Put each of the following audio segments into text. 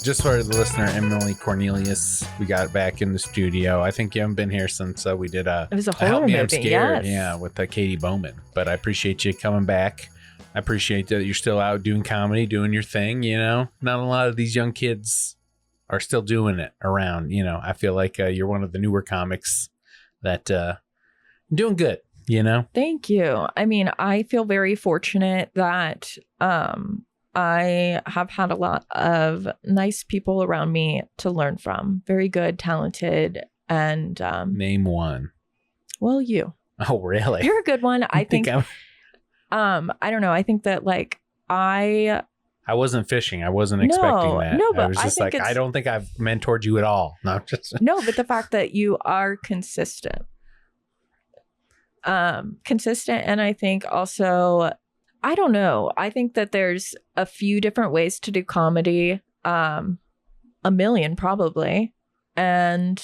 Just for the listener, Emily Cornelius, we got back in the studio. I think you haven't been here since we did It was a Help horror Me, movie. I'm Scared. Yes. Yeah, with Katie Bowman. But I appreciate you coming back. I appreciate that you're still out doing comedy, doing your thing, you know. Not a lot of these young kids are still doing it around, you know. I feel like you're one of the newer comics that doing good, you know. Thank you. I mean, I feel very fortunate that I have had a lot of nice people around me to learn from. Very good, talented, and Name one. well, you. Oh, really? You're a good one. I think I don't know. I think that like I wasn't fishing. I wasn't expecting that. No, but I was just like, I don't think I've mentored you at all. No, just no, but the fact that you are consistent. And I think also, I don't know. I think that there's a few different ways to do comedy. A million probably. And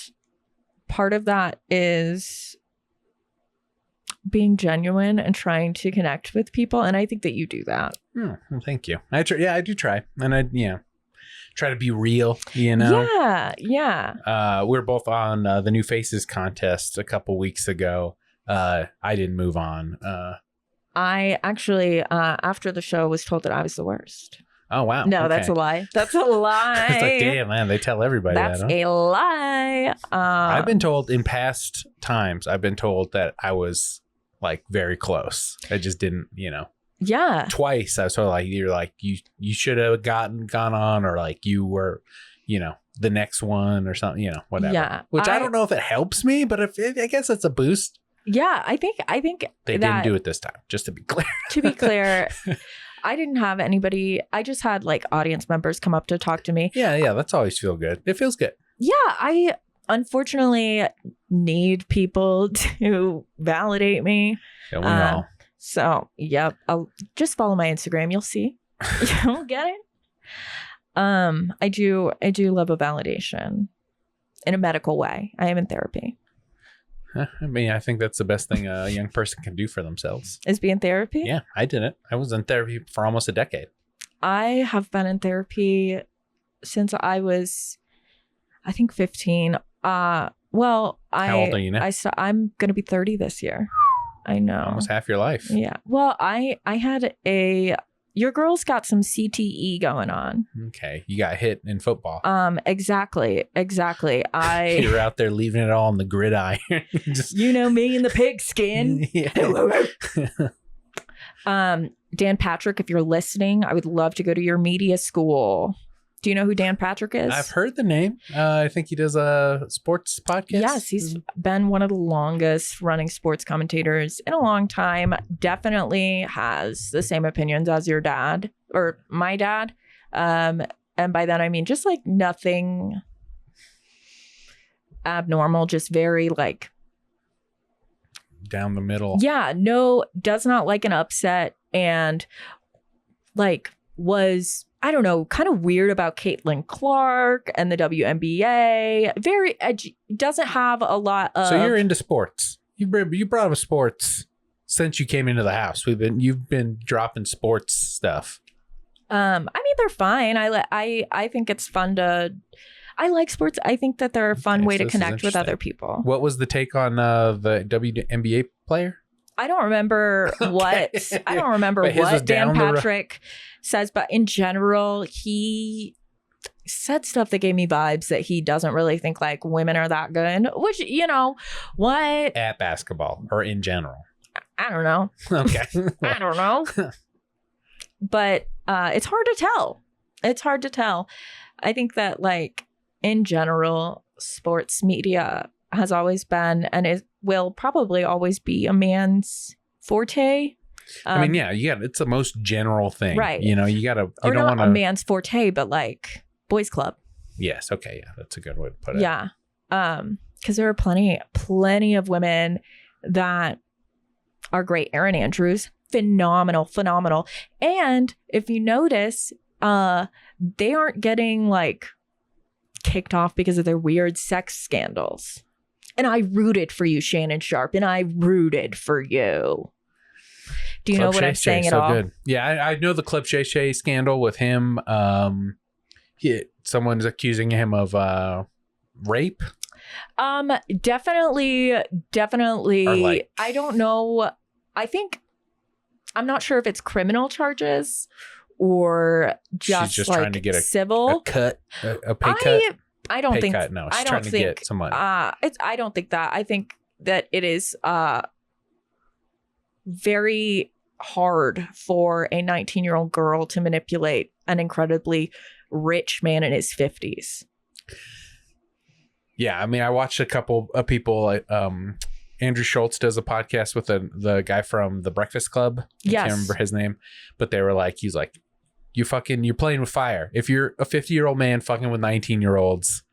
part of that is being genuine and trying to connect with people. And I think that you do that. Well, thank you. I do try. And I try to be real, you know? Yeah. We were both on the New Faces contest a couple weeks ago. I didn't move on. I actually, after the show, was told that I was the worst. Oh, wow. No, okay. That's a lie. That's a lie. It's like, damn, man, they tell everybody That's that. Huh? a lie. I've been told in past times, that I was like very close. I just didn't, you know. Yeah. Twice. I was sort of like, you're like, you should have gone on, or like you were, you know, the next one or something, you know, whatever. Yeah. Which I don't know if it helps me, but I guess it's a boost. Yeah, I think they didn't do it this time, just to be clear. To be clear, I didn't have anybody. I just had like audience members come up to talk to me. Yeah, that's always feel good. It feels good. Yeah, I unfortunately need people to validate me. Yeah, we all. So, yep, I'll just follow my Instagram. You'll see. You'll get it. I do love a validation in a medical way. I am in therapy. I mean, I think that's the best thing a young person can do for themselves. Is be in therapy? Yeah, I did it. I was in therapy for almost a decade. I have been in therapy since I was, I think, 15. How old are you now? I'm going to be 30 this year. I know. Almost half your life. Yeah. Well, I had your girl's got some CTE going on. Okay. You got hit in football. Exactly. You're out there leaving it all on the gridiron. You know me in the pigskin. Dan Patrick, if you're listening, I would love to go to your media school. Do you know who Dan Patrick is? I've heard the name. I think he does a sports podcast. Yes, he's been one of the longest running sports commentators in a long time. Definitely has the same opinions as your dad or my dad. And by that, I mean just like nothing abnormal, just very like down the middle. Yeah, no, does not like an upset, and like was, I don't know, kind of weird about Caitlin Clark and the WNBA. Very edgy. Doesn't have a lot of. So you're into sports. You brought up sports since you came into the house. You've been dropping sports stuff. I mean, they're fine. I think it's fun to. I like sports. I think that they're a fun way to connect with other people. What was the take on the WNBA player? I don't remember what Dan Patrick says, but in general, he said stuff that gave me vibes that he doesn't really think like women are that good, which, you know, what? At basketball or in general? I don't know. Okay. I don't know. But it's hard to tell. It's hard to tell. I think that like in general, sports media has always been, and it will probably always be, a man's forte. I mean, yeah, it's the most general thing, right? You know, you don't not want a man's forte, but like boys' club. Yes. Okay. Yeah, that's a good way to put it. Yeah, because there are plenty of women that are great. Erin Andrews, phenomenal. And if you notice, they aren't getting like kicked off because of their weird sex scandals. And I rooted for you, Shannon Sharp, and I rooted for you. Do you know what I'm saying at all? Good. Yeah, I know the Clip Shay Shay scandal with him. someone's accusing him of rape. Definitely. Or like, I don't know. I'm not sure if it's criminal charges or she's just like trying to get civil a cut, a pay cut. I don't pay think. Cut. No, she's I don't trying to think. get some money. I don't think that. I think that it is very hard for a 19-year-old girl to manipulate an incredibly rich man in his 50s. Yeah, I mean, I watched a couple of people. Andrew Schultz does a podcast with the guy from The Breakfast Club. I can't remember his name, but they were like, he's like, you're playing with fire. If you're a 50-year-old man fucking with 19-year-olds,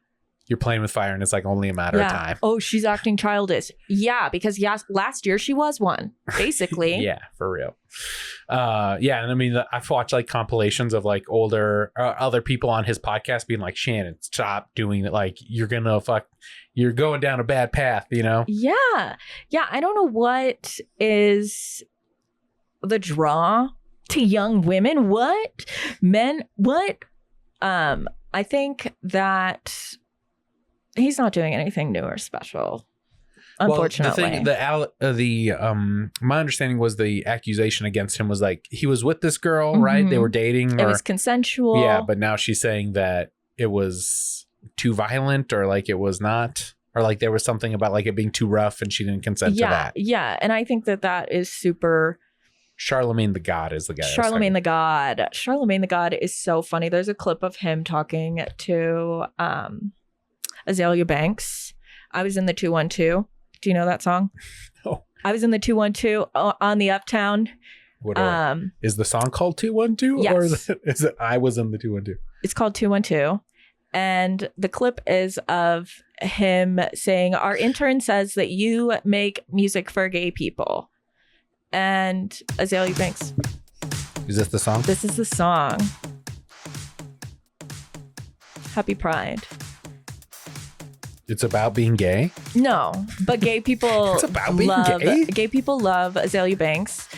you're playing with fire, and it's like only a matter of time. Oh, she's acting childish. Yeah, because last year she was one, basically. Yeah, for real. Yeah, and I mean, I've watched like compilations of like older other people on his podcast being like, Shannon, stop doing it. Like, you're going down a bad path, you know? Yeah. Yeah, I don't know what is the draw to young women. What? Men? What? I think that he's not doing anything new or special, unfortunately. Well, my understanding was the accusation against him was like he was with this girl, right? They were dating. It was consensual. Yeah, but now she's saying that it was too violent, or like it was not, or like there was something about like it being too rough, and she didn't consent to that. Yeah, and I think that is super. Charlemagne the God is the guy. Charlemagne the God. Charlemagne the God is so funny. There's a clip of him talking to Azalea Banks. I was in the 212. Do you know that song? No. I was in the 212 on the Uptown. Is the song called 212? Yes. Or is it I was in the 212? It's called 212. And the clip is of him saying, our intern says that you make music for gay people. And Azalea Banks. Is this the song? This is the song. Happy Pride. It's about being gay? No, but gay people It's about being gay? Gay people love Azalea Banks.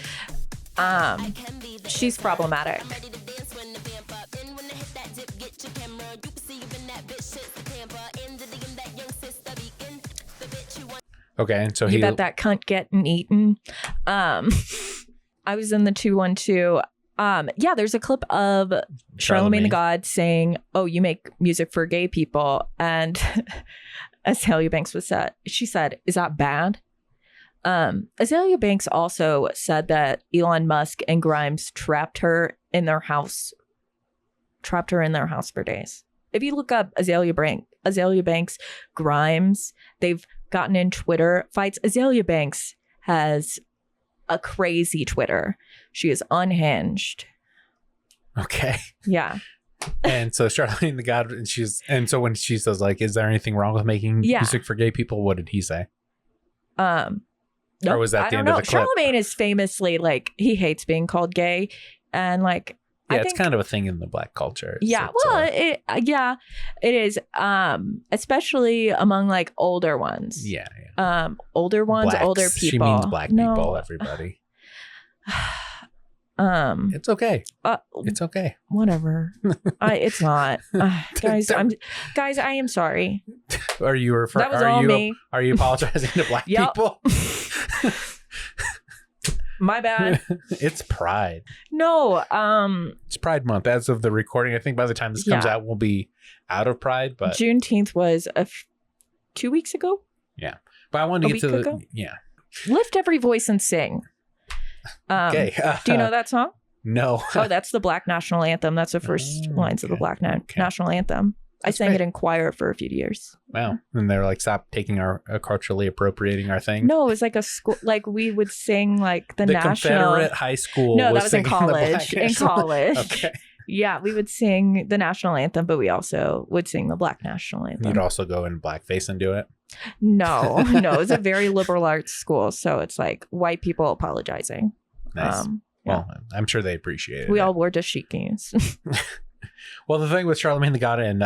She's problematic. Okay, and so You bet that cunt getting eaten. I was in the 212. Yeah, there's a clip of Charlemagne the God saying, oh, you make music for gay people. And Azalea Banks she said, is that bad? Azalea Banks also said that Elon Musk and Grimes trapped her in their house for days. If you look up Azalea Banks, Grimes, they've gotten in Twitter fights. Azalea Banks has a crazy Twitter. She is unhinged. Okay. Yeah. And so Charlemagne the God, and so when she says like, is there anything wrong with making music for gay people? What did he say? Or was that the end of the clip? Charlemagne is famously like, he hates being called gay, and like, yeah, it's kind of a thing in the Black culture. Yeah, it is. Especially among like older ones. Yeah. Older ones, Blacks. older people. She means black people, everybody. It's okay. It's okay. Whatever. It's not. Guys, I am sorry. Are you referring? That was all me. Are you apologizing to black people? My bad. It's Pride. No. It's Pride Month as of the recording. I think by the time this comes out, we'll be out of Pride. But Juneteenth was 2 weeks ago. Yeah, but I wanted to get to the Lift every voice and sing. Okay. Do you know that song? No. Oh, that's the Black National Anthem. That's the first lines of the Black National Anthem. I sang it in choir for a few years. Wow. And they're like, stop taking our culturally appropriating our thing. No, it was like a school, like we would sing like the national. Confederate high school. No, that was in college. In college. Okay. Yeah, we would sing the national anthem, but we also would sing the Black National Anthem. You'd also go in blackface and do it? No, it was a very liberal arts school. So it's like white people apologizing. Nice. Well, I'm sure they appreciate it. We all wore dashikis. Well, the thing with Charlemagne the God and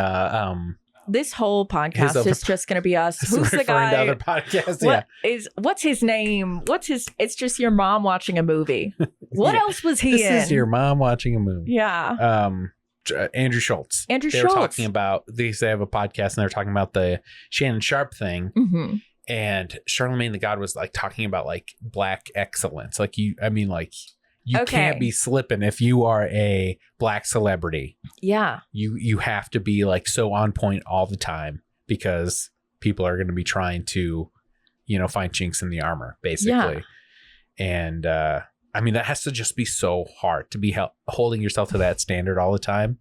this whole podcast is just going to be us. Who's the guy? To other podcasts, what's his name? It's just your mom watching a movie. What else was he in? This is your mom watching a movie. Yeah. Andrew Schultz. Andrew They Schultz. were talking about, they have a podcast and they were talking about the Shannon Sharp thing. Mm-hmm. And Charlemagne the God was like talking about like black excellence. Like you can't be slipping if you are a black celebrity. Yeah. You have to be like so on point all the time because people are going to be trying to, find chinks in the armor, basically. Yeah. And that has to just be so hard to be holding yourself to that standard all the time.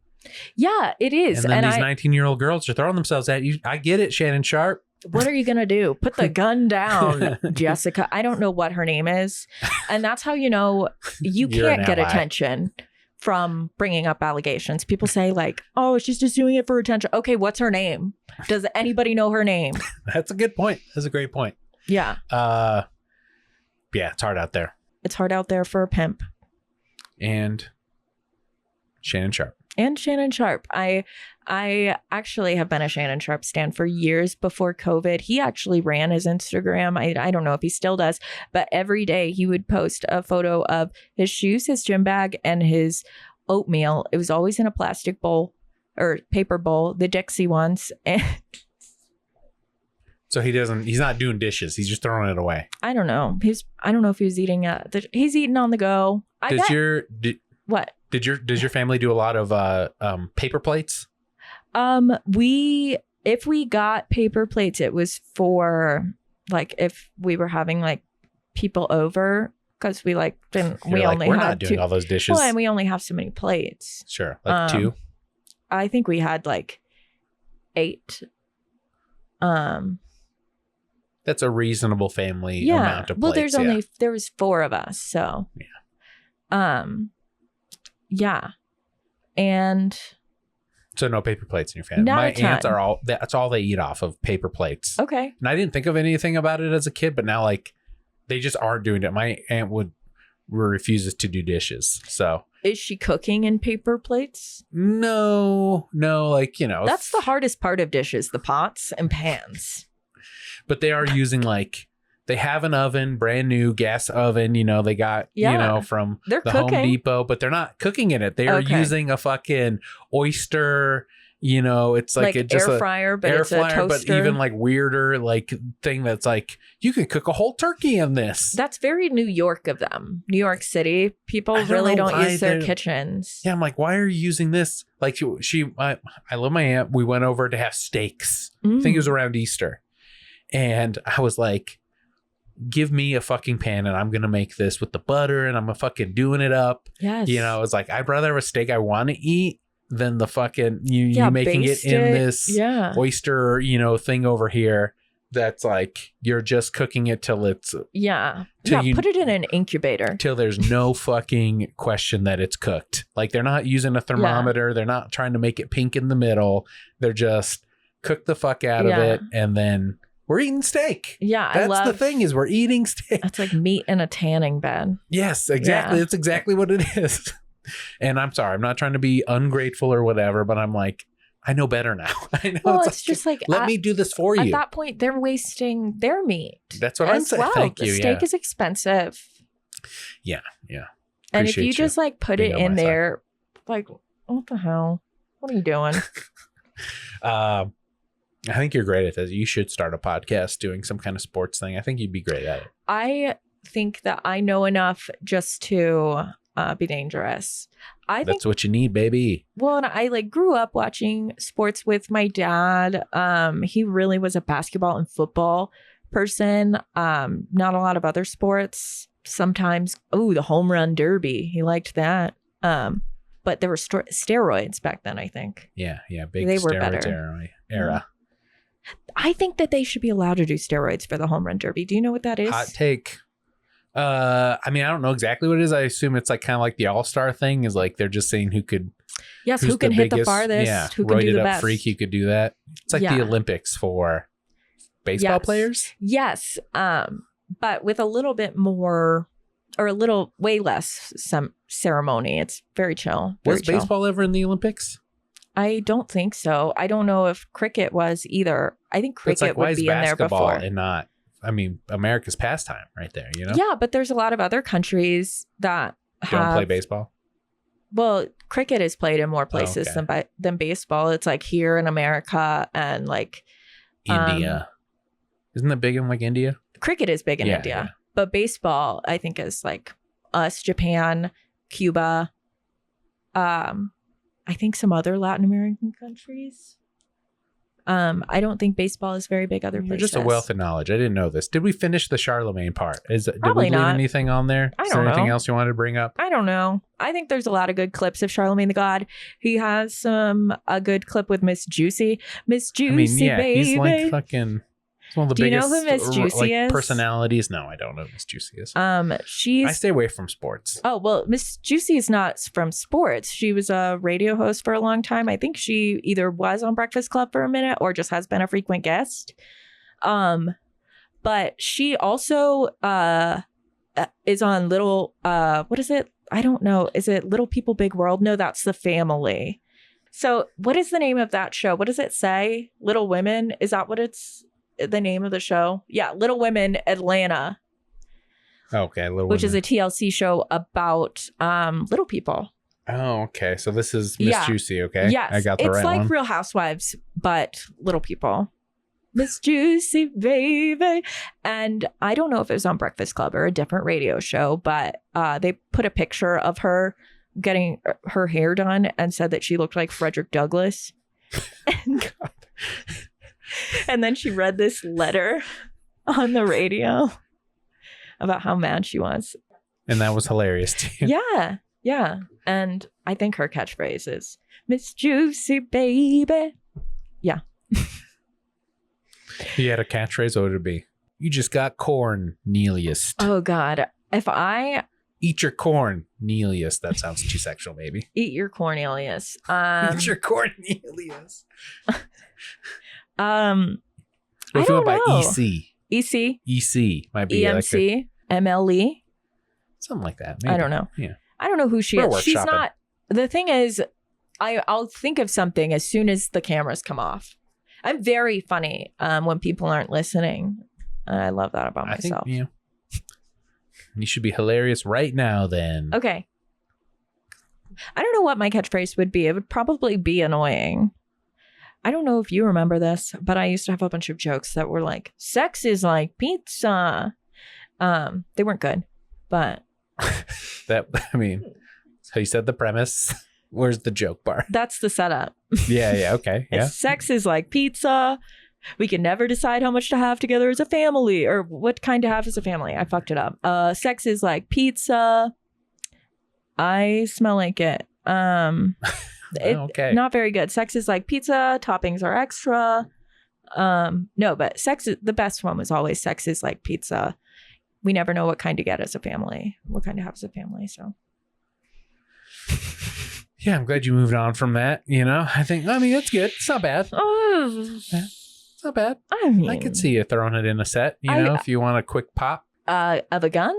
Yeah, it is. And then these 19-year-old girls are throwing themselves at you. I get it, Shannon Sharp. What are you going to do? Put the gun down, Jessica. I don't know what her name is. And that's how you know you can't get attention from bringing up allegations. People say like, oh, she's just doing it for attention. Okay, what's her name? Does anybody know her name? That's a good point. That's a great point. Yeah. Yeah, it's hard out there. It's hard out there for a pimp. And Shannon Sharp. I actually have been a Shannon Sharp stan for years before COVID. He actually ran his Instagram. I don't know if he still does, but every day he would post a photo of his shoes, his gym bag, and his oatmeal. It was always in a plastic bowl or paper bowl, the Dixie ones. So he's not doing dishes. He's just throwing it away. I don't know. I don't know if he was eating he's eating on the go. What? Does your family do a lot of paper plates? If we got paper plates, it was for like if we were having like people over because we like didn't. We're not doing all those dishes. Well, and we only have so many plates. Sure, like 2. I think we had like 8. That's a reasonable family amount of plates. Well, there was 4 of us, so yeah. Yeah. And so no paper plates in your family. My aunts that's all they eat off of, paper plates. Okay. And I didn't think of anything about it as a kid, but now like they just aren't doing it. My aunt refuses to do dishes. So is she cooking in paper plates? No, like, that's the hardest part of dishes, the pots and pans. But they are using they have an oven, brand new gas oven, they got, from the cooking. Home Depot, but they're not cooking in it. They are using a fucking oyster, it's like it just air fryer, but it's a toaster. But even weirder, thing that's you can cook a whole turkey in this. That's very New York of them. New York City. People really don't use their kitchens. Yeah. I'm like, why are you using this? I love my aunt. We went over to have steaks. I think it was around Easter. And I was like, give me a fucking pan and I'm going to make this with the butter and I'm fucking doing it up. Yes. It's like, I'd rather have a steak I want to eat than the fucking, you making it in this oyster, thing over here. That's you're just cooking it till it's. Yeah. Put it in an incubator. Till there's no fucking question that it's cooked. They're not using a thermometer. They're not trying to make it pink in the middle. They're just cook the fuck out of it and then. We're eating steak. Yeah, that's the thing is we're eating steak. That's like meat in a tanning bed. Yes, exactly. Yeah. That's exactly what it is. And I'm sorry, I'm not trying to be ungrateful or whatever, but I'm like, I know better now. I know. Well, it's just let me do this for you. At that point, they're wasting their meat. That's what I'm saying. Well. Thank the you. Steak is expensive. Yeah. And if you just put it in there, what the hell? What are you doing? I think you're great at this. You should start a podcast doing some kind of sports thing. I think you'd be great at it. I think that I know enough just to be dangerous. That's what you need, baby. Well, and I grew up watching sports with my dad. He really was a basketball and football person. Not a lot of other sports. Sometimes, the home run derby. He liked that. But there were steroids back then, I think. Yeah. Big steroids era. I think that they should be allowed to do steroids for the home run derby. Do you know what that is? Hot take. I don't know exactly what it is. I assume it's kind of like the all-star thing is they're just saying who could. Yes, who can hit the farthest. Yeah, who can do the best. Freak, you could do that. It's like the Olympics for baseball players. Yes, but with a little bit more or way less some ceremony. It's very chill. Was baseball ever in the Olympics? I don't think so. I don't know if cricket was either. I think cricket would be in there before. And not, America's pastime right there, Yeah, but there's a lot of other countries that don't play baseball. Well, cricket is played in more places than baseball. It's like here in America and like India. Isn't that big in like India? Cricket is big in India. Yeah. But baseball, I think, is like us, Japan, Cuba, I think some other Latin American countries. I don't think baseball is very big other places. Just a wealth of knowledge. I didn't know this. Did we finish the Charlemagne part? Did Probably we leave not. anything on there? I Is don't there anything know. else you wanted to bring up? I don't know. I think there's a lot of good clips of Charlemagne the God. He has a good clip with Miss Juicy. Miss Juicy, baby. He's like fucking... One of the Do you biggest know who Miss Juicy is? Personalities. No, I don't know who Miss Juicy is. I stay away from sports. Oh, well, Miss Juicy is not from sports. She was a radio host for a long time. I think she either was on Breakfast Club for a minute or just has been a frequent guest. But she also is on Little what is it? I don't know. Is it Little People Big World? No, that's The Family. So what is the name of that show? What does it say? Little Women? Is that what it's the name of the show? Yeah, Little Women Atlanta. Okay, which is a TLC show about little people. Oh, okay. So this is Miss Juicy, okay? Yes. I got the right one. It's like Real Housewives, but little people. Miss Juicy, baby. And I don't know if it was on Breakfast Club or a different radio show, but they put a picture of her getting her hair done and said that she looked like Frederick Douglass. And then she read this letter on the radio about how mad she was. And that was hilarious too. Yeah. And I think her catchphrase is, Miss Juicy, baby. Yeah. You had a catchphrase, what would it be? You just got Cornelius. Oh, God. If I... Eat your Cornelius. That sounds too sexual, maybe. Eat your Cornelius. Eat your Cornelius. What if you went by EC? EC might be EMC, like MLE. something like that. Maybe. I don't know. Yeah. I don't know who she is. She's not. The thing is, I'll think of something as soon as the cameras come off. I'm very funny when people aren't listening. I love that about myself. I think, you should be hilarious right now then. Okay. I don't know what my catchphrase would be. It would probably be annoying. I don't know if you remember this, but I used to have a bunch of jokes that were like, sex is like pizza. They weren't good, but... So you said the premise. Where's the joke bar? That's the setup. Yeah, okay. Yeah. Sex is like pizza. We can never decide how much to have together as a family or what kind to have as a family. I fucked it up. Sex is like pizza. I smell like it. Okay. Not very good. Sex is like pizza. Toppings are extra. No, but the best one was always sex is like pizza. We never know what kind to get as a family. What kind to have as a family. So. Yeah, I'm glad you moved on from that. That's good. It's not bad. It's not bad. I could see you throwing it in a set, if you want a quick pop. Of a gun?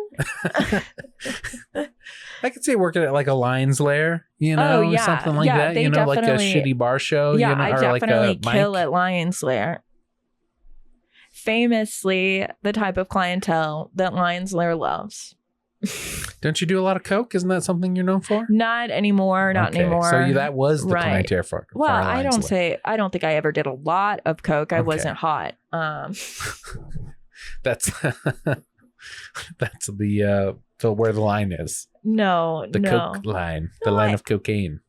I could see you working at like a Lions Lair, something like that. Like a shitty bar show. Yeah, I or definitely like kill at Lions Lair. Famously, the type of clientele that Lions Lair loves. Don't you do a lot of coke? Isn't that something you're known for? Not anymore. Not anymore. So that was the clientele for. Well, I don't think I ever did a lot of coke. I wasn't hot. That's that's the where the line is. No, the coke line, the line of cocaine.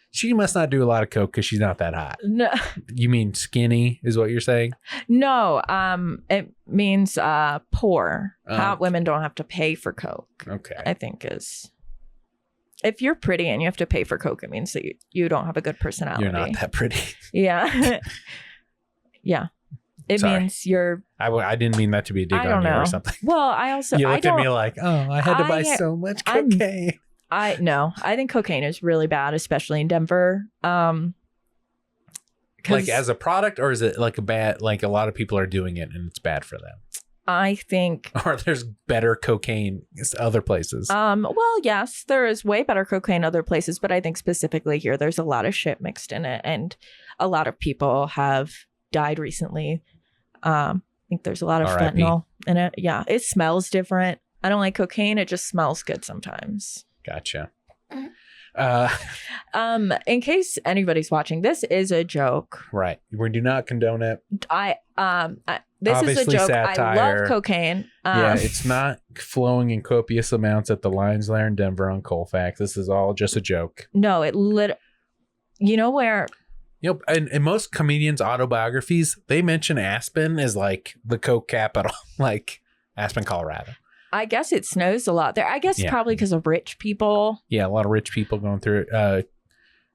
She must not do a lot of coke because she's not that hot. No, you mean skinny is what you're saying? No, it means poor. Hot women don't have to pay for coke. Okay, I think is if you're pretty and you have to pay for coke, it means that you don't have a good personality. You're not that pretty. Yeah, yeah. It means you're. I didn't mean that to be a dig on you or something. Well, I also you looked at me like, oh, I had to buy so much cocaine. I think cocaine is really bad, especially in Denver. Like as a product, or is it like a bad? Like a lot of people are doing it and it's bad for them. I think. Or there's better cocaine other places. Well, yes, there is way better cocaine other places, but I think specifically here, there's a lot of shit mixed in it, and a lot of people have died recently. I think there's a lot of fentanyl in it. Yeah, it smells different. I don't like cocaine. It just smells good sometimes. Gotcha. In case anybody's watching, this is a joke. Right. We do not condone it. This Obviously is a joke. I satire. love cocaine. Yeah, it's not flowing in copious amounts at the Lions Lair in Denver on Colfax. This is all just a joke. No, you know where? Yep. And in most comedians' autobiographies, they mention Aspen as like the coke capital, like Aspen, Colorado. I guess it snows a lot there. I guess probably because of rich people. Yeah, a lot of rich people going through it.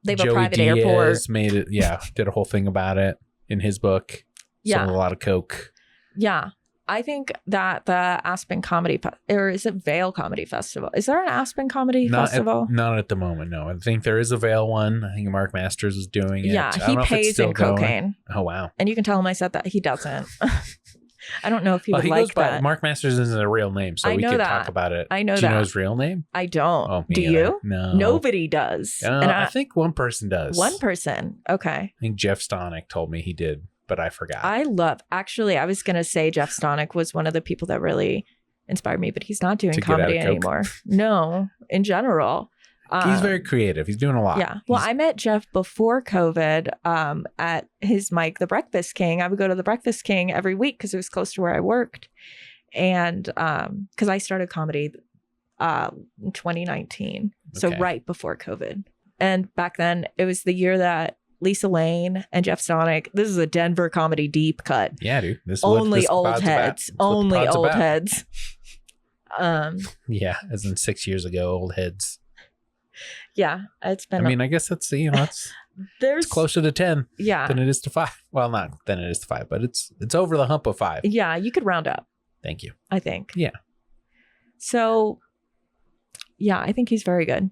They have Joey a private Diaz airport. made it. Yeah, did a whole thing about it in his book. Yeah, sold a lot of coke. Yeah, I think that the Aspen Comedy or is it Vail Comedy Festival? Is there an Aspen Comedy Festival? Not at the moment. No, I think there is a Vail one. I think Mark Masters is doing it. Yeah, he pays in cocaine. Oh wow! And you can tell him I said that. He doesn't. I don't know if he would like that. Mark Masters isn't a real name, so we could talk about it. I know that. Do you know his real name? I don't. Oh, do you? No. Nobody does. And I think one person does. One person. Okay. I think Jeff Stonick told me he did, but I forgot. Actually, I was going to say Jeff Stonick was one of the people that really inspired me, but he's not doing comedy anymore. No, in general. He's very creative. He's doing a lot. Yeah. Well, I met Jeff before COVID at his mic, The Breakfast King. I would go to The Breakfast King every week because it was close to where I worked. And because I started comedy in 2019. So right before COVID. And back then, it was the year that Lisa Lane and Jeff Stonick. This is a Denver comedy deep cut. Yeah, dude. Only old heads. Only old heads. Yeah, as in 6 years ago, old heads. Yeah, it's been. I mean, I guess that's it's closer to 10. Yeah. Than it is to 5. Well, not than it is to 5, but it's over the hump of 5. Yeah, you could round up. Thank you. I think. Yeah. So, yeah, I think he's very good.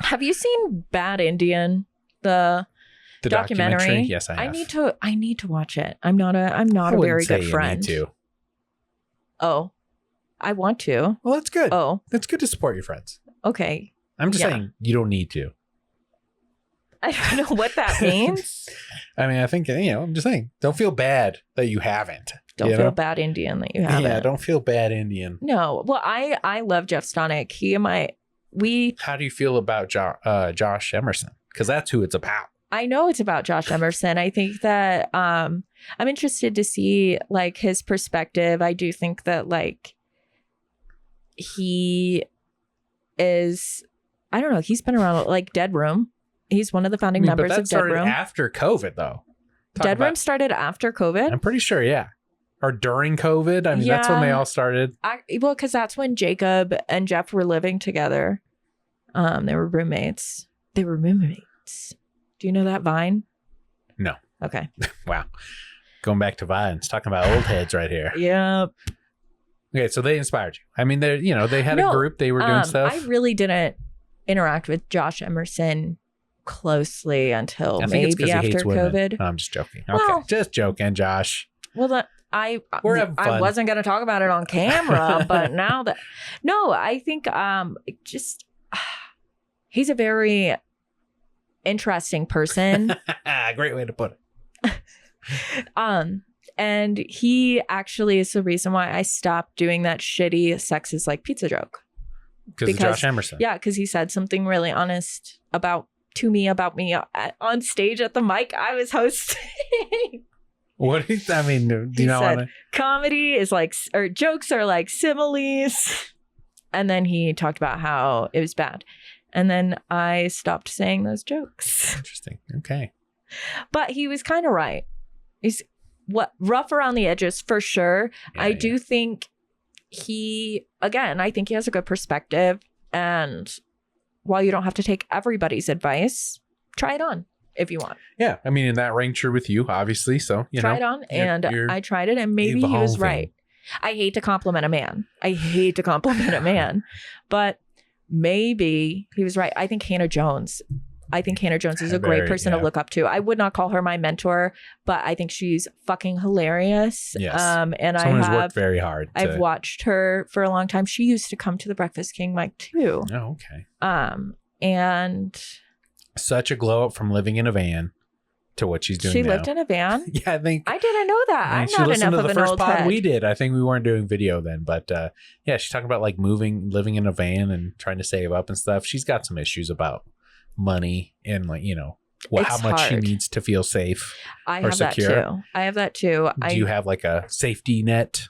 Have you seen Bad Indian, the documentary? Yes, I have. I need to watch it. I'm not a very good friend. You need to. Oh, I want to. Well, that's good. Oh, that's good to support your friends. Okay. I'm just saying you don't need to. I don't know what that means. I mean, I think, I'm just saying, don't feel bad that you haven't. Don't feel bad Indian that you haven't. Yeah, don't feel bad Indian. No. Well, I love Jeff Stonick. How do you feel about Josh Emerson? Because that's who it's about. I know it's about Josh Emerson. I think that I'm interested to see like his perspective. I do think that like he is, I don't know, he's been around like Dead Room. He's one of the founding members of Dead Room. After COVID, though. Dead Room started after COVID? I'm pretty sure, yeah. Or during COVID. I mean, that's when they all started. Well, because that's when Jacob and Jeff were living together. They were roommates. Do you know that Vine? No. Okay. Wow. Going back to Vines, talking about old heads right here. Yep. Okay, so they inspired you. I mean, they had a group. They were doing stuff. I really didn't interact with Josh Emerson closely until maybe after COVID. No, I'm just joking. Okay, just joking, Josh. Well, I wasn't going to talk about it on camera, but now that I think he's a very interesting person. Great way to put it. And he actually is the reason why I stopped doing that shitty sex is like pizza joke. Because of Josh Emerson. Yeah, because he said something really honest about me on stage at the mic I was hosting. What do you not want to? Comedy is like, or jokes are like similes. And then he talked about how it was bad. And then I stopped saying those jokes. Interesting. Okay. But he was kind of right. He's rough around the edges for sure. Yeah, I do think I think he has a good perspective. And while you don't have to take everybody's advice, try it on if you want. Yeah. I mean, and that rang true with you, obviously. So, try it on. And I tried it and maybe he was right. I hate to compliment a man. But maybe he was right. I think Hannah Jones is a great person to look up to. I would not call her my mentor, but I think she's fucking hilarious. Yes. And someone who's worked very hard. I've watched her for a long time. She used to come to the Breakfast King mic too. Oh, okay. And such a glow up from living in a van to what she's doing She now. lived in a van? Yeah, I think. I didn't know that. I'm she not listened enough to of the an first old pod head. we did. I think we weren't doing video then, but yeah, she's talking about like living in a van and trying to save up and stuff. She's got some issues about money and like, you know, how much she hard. needs to feel safe. I or have that secure. too. I have that too. Do you have like a safety net?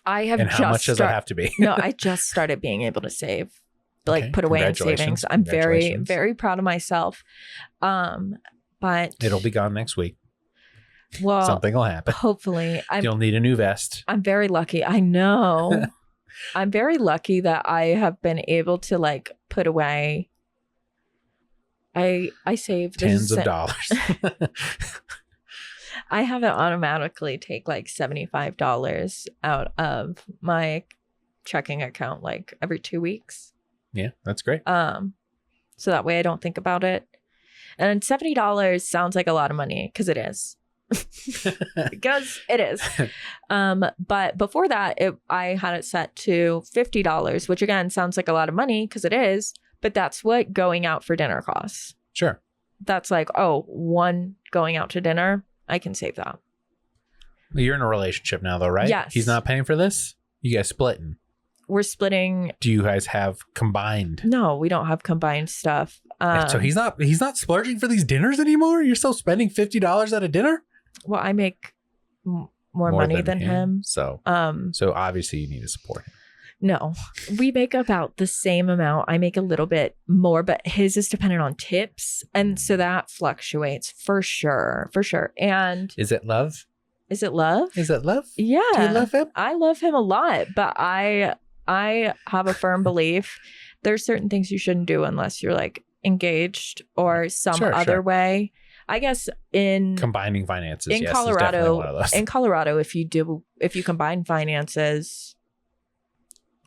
I have And how much does that have to be? No, I just started being able to save, like Okay, put away in congratulations. savings. I'm very, Congratulations. very proud of myself. But It'll be gone next week. well, Something will happen. hopefully, You'll need a new vest. I'm very lucky. I know. I'm very lucky that I have been able to like put away. I saved Tens of dollars. I have it automatically take like $75 out of my checking account like every 2 weeks. Yeah, that's great. So that way I don't think about it. And $70 sounds like a lot of money because it is. Because it is. But before that, I had it set to $50, which again sounds like a lot of money because it is. But that's what going out for dinner costs. Sure. That's like, oh, one going out to dinner, I can save that. You're in a relationship now, though, right? Yes. He's not paying for this? You guys splitting? We're splitting. Do you guys have combined? No, we don't have combined stuff. So he's not splurging for these dinners anymore? You're still spending $50 at a dinner? Well, I make more money than him. So obviously you need to support him. No, we make about the same amount. I make a little bit more, but his is dependent on tips. And so that fluctuates for sure. For sure. And is it love? Is it love? Is it love? Yeah. Do you love him? I love him a lot, but I have a firm belief there's certain things you shouldn't do unless you're like engaged or some other way. I guess in combining finances in Colorado, if you combine finances,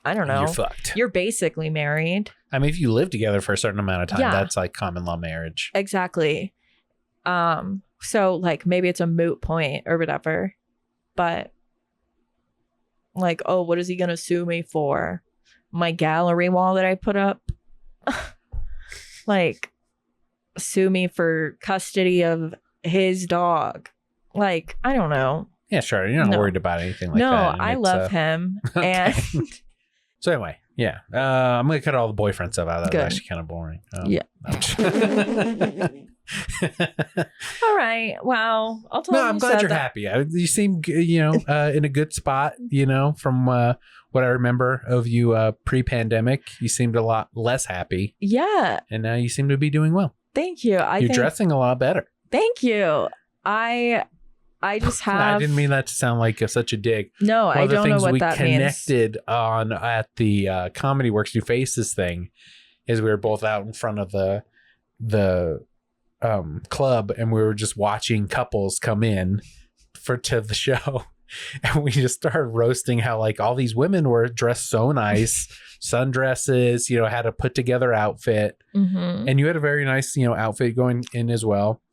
I don't know, you're fucked. You're basically married. I mean, if you live together for a certain amount of time, that's like common law marriage. Exactly. So like maybe it's a moot point or whatever, but like, oh, what is he gonna sue me for? My gallery wall that I put up? Like, sue me for custody of his dog? Like, I don't know. Yeah, sure. You're not worried about anything like that. No, I love him. Okay. And so anyway, yeah. I'm going to cut all the boyfriend stuff out. That was actually kind of boring. Yeah. All right. Well, I'll tell you. No, I'm glad you're happy. You seem, in a good spot, from what I remember of you pre-pandemic. You seemed a lot less happy. Yeah. And now you seem to be doing well. Thank you. You're dressing a lot better. Thank you. I just have. I didn't mean that to sound like such a dig. No, I don't know what that means. We connected on at the Comedy Works New Faces thing is we were both out in front of the club and we were just watching couples come in to the show. And we just started roasting how like all these women were dressed so nice, sundresses, had a put together outfit. Mm-hmm. And you had a very nice, outfit going in as well.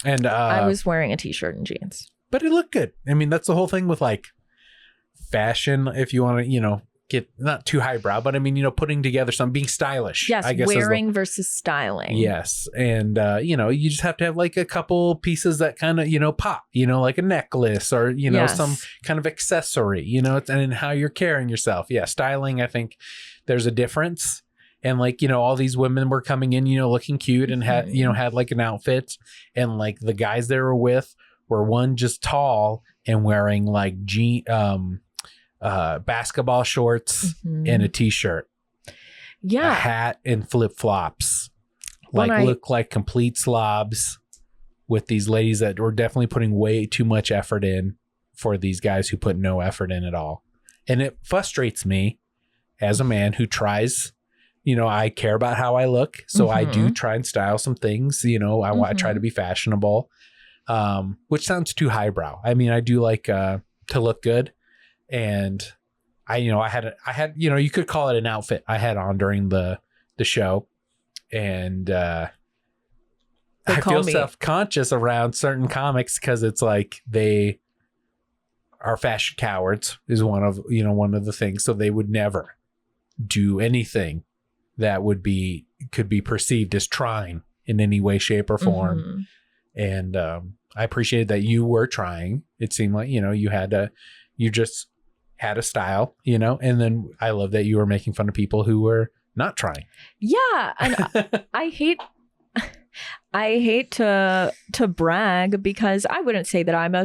And I was wearing a t-shirt and jeans. But it looked good. I mean, that's the whole thing with like fashion. If you want to, get not too highbrow, but I mean, putting together something, being stylish. Yes, I guess wearing versus styling. Yes. And, you just have to have like a couple pieces that kind of, pop, like a necklace or, some kind of accessory, and how you're carrying yourself. Yeah. Styling, I think there's a difference. And like, all these women were coming in, looking cute and had like an outfit. And like the guys they were with were one just tall and wearing like basketball shorts and a t-shirt. Yeah. A hat and flip-flops. Look like complete slobs with these ladies that were definitely putting way too much effort in for these guys who put no effort in at all. And it frustrates me as a man who tries. I care about how I look. So I do try and style some things. I try to be fashionable, which sounds too highbrow. I mean, I do like to look good. And I had, you could call it an outfit I had on during the show. And I feel self-conscious around certain comics because it's like they are fashion cowards is one of the things. So they would never do anything that could be perceived as trying in any way, shape, or form And I appreciated that you were trying. It seemed like, you just had a style, and then I love that you were making fun of people who were not trying. Yeah. And I hate to brag, because I wouldn't say that I'm a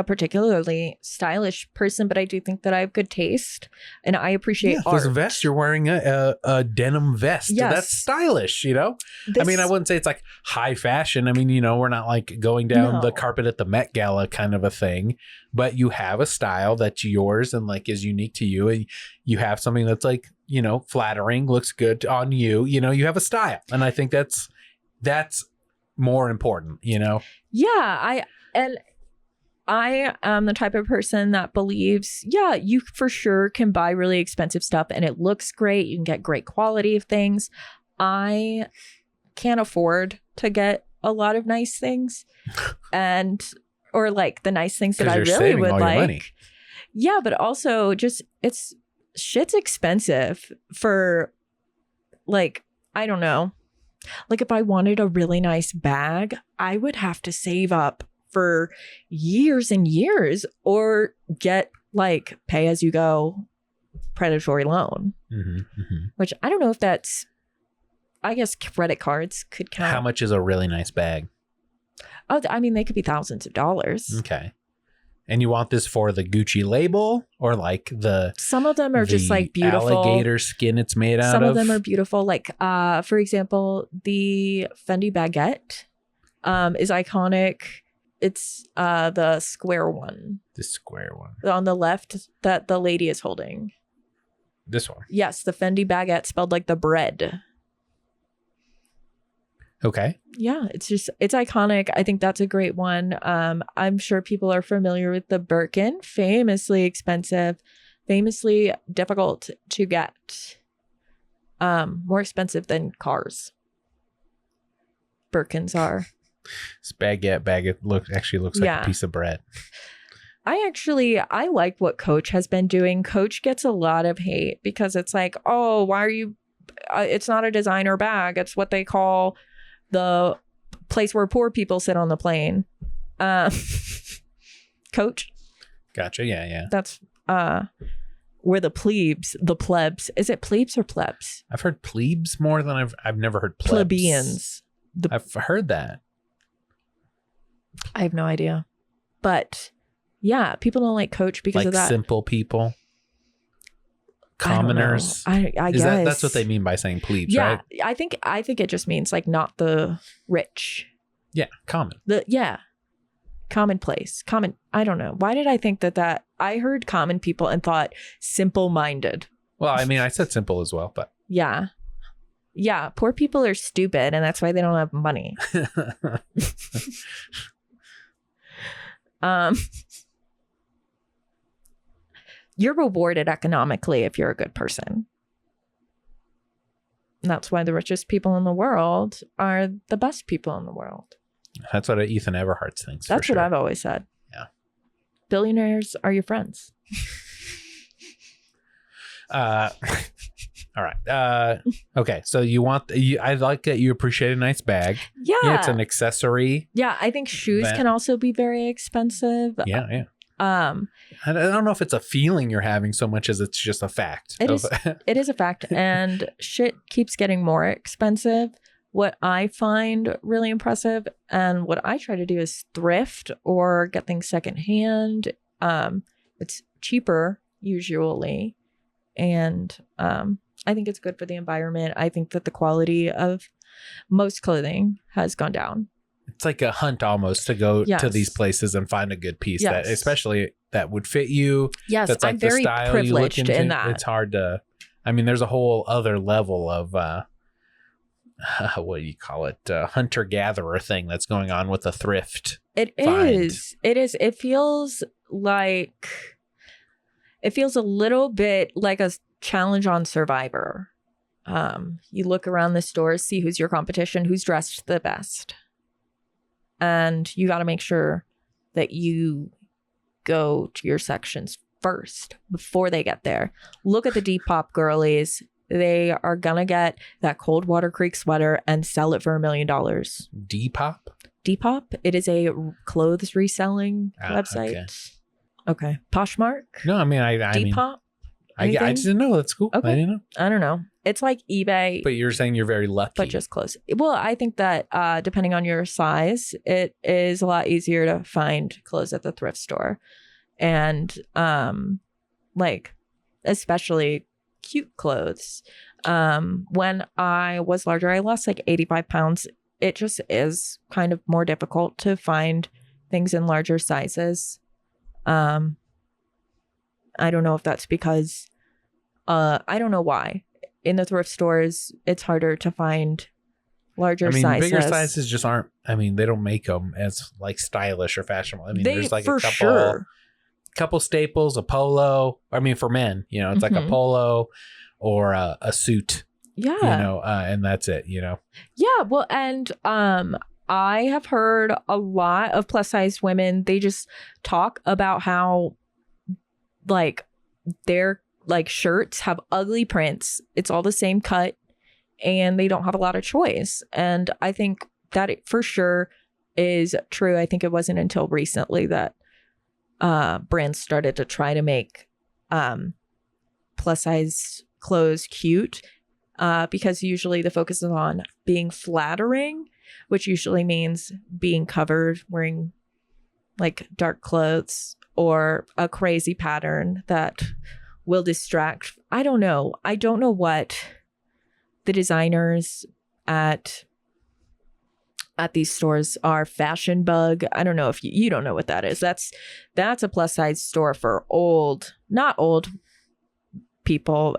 particularly stylish person, but I do think that I have good taste and I appreciate art. This vest you're wearing, a denim vest. Yes. That's stylish, I mean, I wouldn't say it's like high fashion. I mean, we're not like going down the carpet at the Met Gala kind of a thing, but you have a style that's yours and like is unique to you, and you have something that's like, flattering, looks good on you. You have a style, and I think that's more important, Yeah, I am the type of person that believes, you for sure can buy really expensive stuff and it looks great. You can get great quality of things. I can't afford to get a lot of nice things or like the nice things that I really would like. Money. Yeah, but also just shit's expensive for like, I don't know. Like if I wanted a really nice bag, I would have to save up for years and years or get like pay as you go predatory loan, which I don't know if that's, I guess credit cards could count. How much is a really nice bag? Oh, I mean, they could be thousands of dollars. Okay. And you want this for the Gucci label or like some of them are just like beautiful alligator skin it's made out of? Some of them are beautiful. Like, for example, the Fendi baguette is iconic. It's the square one. The square one. On the left that the lady is holding. This one? Yes, the Fendi baguette spelled like the bread. Okay. Yeah, it's iconic. I think that's a great one. I'm sure people are familiar with the Birkin, famously expensive, famously difficult to get, more expensive than cars. Birkins are. This baguette looks like a piece of bread. I like what Coach has been doing. Coach gets a lot of hate because it's like, oh, why are you, it's not a designer bag. It's what they call the place where poor people sit on the plane. Coach. Gotcha. Yeah. That's where the plebs. Is it plebes or plebs? I've heard plebes more than I've never heard plebs. Plebeians. I've heard that. I have no idea. But yeah, people don't like Coach because of that. Simple people. Commoners. I guess that's what they mean by saying plebes, right? I think it just means like not the rich. Yeah, common. Commonplace. Common. I don't know. Why did I think that I heard common people and thought simple-minded? Well, I mean, I said simple as well, but yeah. Yeah, poor people are stupid and that's why they don't have money. You're rewarded economically if you're a good person. And that's why the richest people in the world are the best people in the world. That's what Ethan Everhart thinks. That's what I've always said. Yeah. Billionaires are your friends. All right. Okay. So I like that you appreciate a nice bag. Yeah. It's an accessory. Yeah. I think shoes can also be very expensive. Yeah. I don't know if it's a feeling you're having so much as it's just a fact. It is a fact. And shit keeps getting more expensive. What I find really impressive and what I try to do is thrift or get things secondhand. It's cheaper usually. And I think it's good for the environment. I think that the quality of most clothing has gone down. It's like a hunt almost to go to these places and find a good piece that especially that would fit you. Yes, that's like I'm very privileged in that. It's hard to, I mean, there's a whole other level of, what do you call it? Hunter-gatherer thing that's going on with a thrift. It is. It feels a little bit like a challenge on Survivor. You look around the stores, see who's your competition, who's dressed the best. And you got to make sure that you go to your sections first before they get there. Look at the Depop girlies. They are going to get that Cold Water Creek sweater and sell it for $1 million. Depop? Depop. It is a clothes reselling website. Okay. Poshmark. No, I mean, I mean, Depop. I just didn't know. That's cool. Okay. I didn't know. I don't know. It's like eBay. But you're saying you're very lucky. But just clothes. Well, I think that depending on your size, it is a lot easier to find clothes at the thrift store. And like, especially cute clothes. When I was larger, I lost like 85 pounds. It just is kind of more difficult to find things in larger sizes. I don't know if that's because I don't know why. In the thrift stores, it's harder to find larger sizes. Bigger sizes just aren't, they don't make them as like stylish or fashionable. There's like a couple staples, a polo. For men, it's like a polo or a suit. Yeah. And that's it, Yeah. Well, and I have heard a lot of plus size women, they just talk about how like their like shirts have ugly prints. It's all the same cut and they don't have a lot of choice. And I think that it for sure is true. I think it wasn't until recently that brands started to try to make plus size clothes cute because usually the focus is on being flattering, which usually means being covered, wearing like dark clothes or a crazy pattern that will distract. I don't know what the designers at these stores are. Fashion Bug. I don't know if you don't know what that is. That's a plus size store for not old people.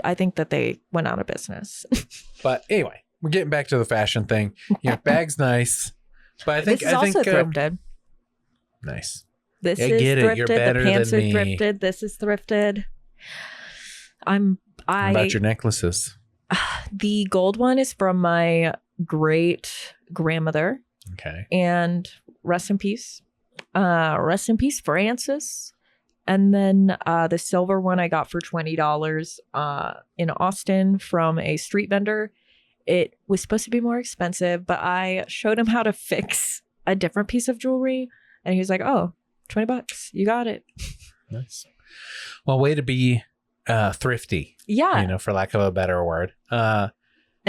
I think that they went out of business. But anyway, we're getting back to the fashion thing. Bag's nice, but I think also thrifted. Nice. This I is get thrifted. it. You're better the pants than are me. thrifted. This is thrifted. What about your necklaces? The gold one is from my great grandmother. Okay. And rest in peace. Rest in peace, Francis. And then the silver one I got for $20 in Austin from a street vendor. It was supposed to be more expensive, but I showed him how to fix a different piece of jewelry. And he was like, oh, $20. You got it. Nice. Well, way to be thrifty. Yeah. For lack of a better word. And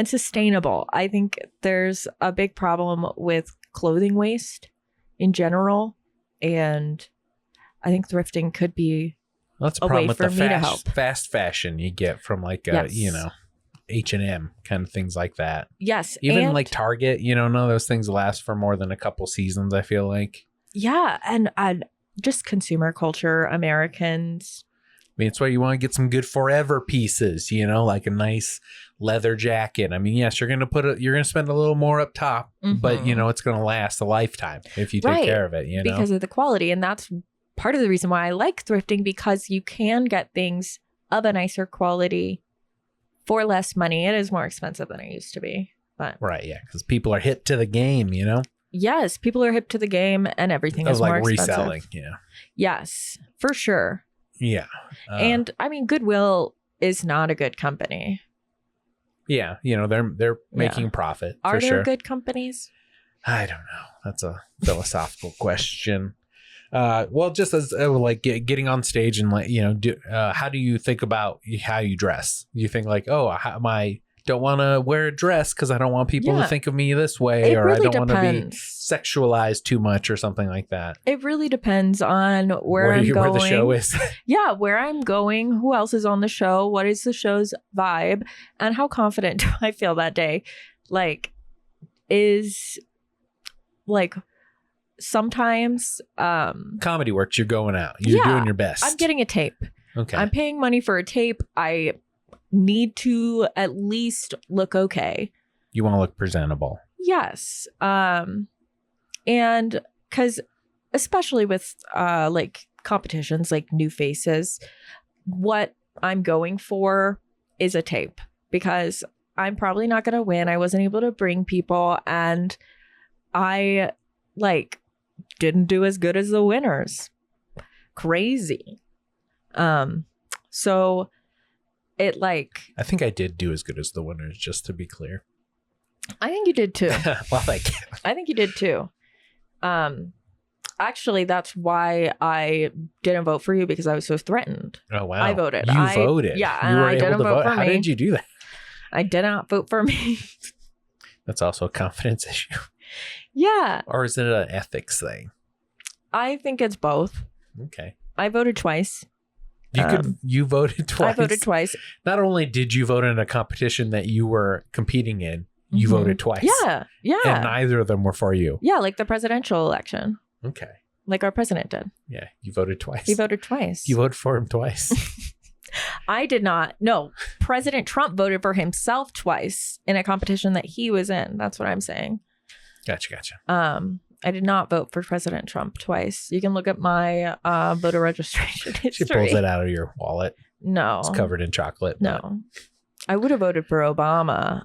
sustainable. I think there's a big problem with clothing waste in general. And I think thrifting could be that's a problem with the fast fashion you get from like, H&M kind of things like that. Yes. Even like Target, none of those things last for more than a couple seasons, I feel like. Yeah. And just consumer culture, Americans. It's why you want to get some good forever pieces, like a nice leather jacket. Yes, you're going to spend a little more up top, but it's going to last a lifetime if you take care of it, because of the quality. And that's part of the reason why I like thrifting, because you can get things of a nicer quality for less money. It is more expensive than it used to be, but right. Yeah. Because people are hip to the game, Yes. People are hip to the game and everything is more expensive. Reselling. Yeah. Yes, for sure. Yeah. And Goodwill is not a good company. Yeah. They're making profit. Are there sure. good companies? I don't know. That's a philosophical question. Well, just as getting on stage and how do you think about how you dress? You think like, I don't want to wear a dress because I don't want people to think of me this way, or I don't want to be sexualized too much or something like that. It really depends on where I'm going. Where the show is. Yeah, where I'm going, who else is on the show, what is the show's vibe, and how confident do I feel that day. Sometimes comedy works, you're going out. You're doing your best. I'm getting a tape. Okay. I'm paying money for a tape. I need to at least look okay. You want to look presentable. Yes. And because especially with competitions like New Faces, what I'm going for is a tape, because I'm probably not going to win. I wasn't able to bring people, and I didn't do as good as the winners. Crazy. So it I think I did do as good as the winners, just to be clear. I think you did too. Well, thank you. I think you did too. Actually, that's why I didn't vote for you, because I was so threatened. Oh, wow. I voted. You voted. Yeah, You and were I able didn't to vote vote. for How me. did you do that? I did not vote for me. That's also a confidence issue. Yeah. Or is it an ethics thing? I think it's both. Okay. I voted twice. You voted twice. I voted twice. Not only did you vote in a competition that you were competing in, you voted twice. Yeah. Yeah. And neither of them were for you. Yeah, like the presidential election. Okay. Like our president did. Yeah. You voted twice. He voted twice. You voted for him twice. I did not. No, President Trump voted for himself twice in a competition that he was in. That's what I'm saying. Gotcha. I did not vote for President Trump twice. You can look at my voter registration history. She pulls it out of your wallet. No. It's covered in chocolate. No. I would have voted for Obama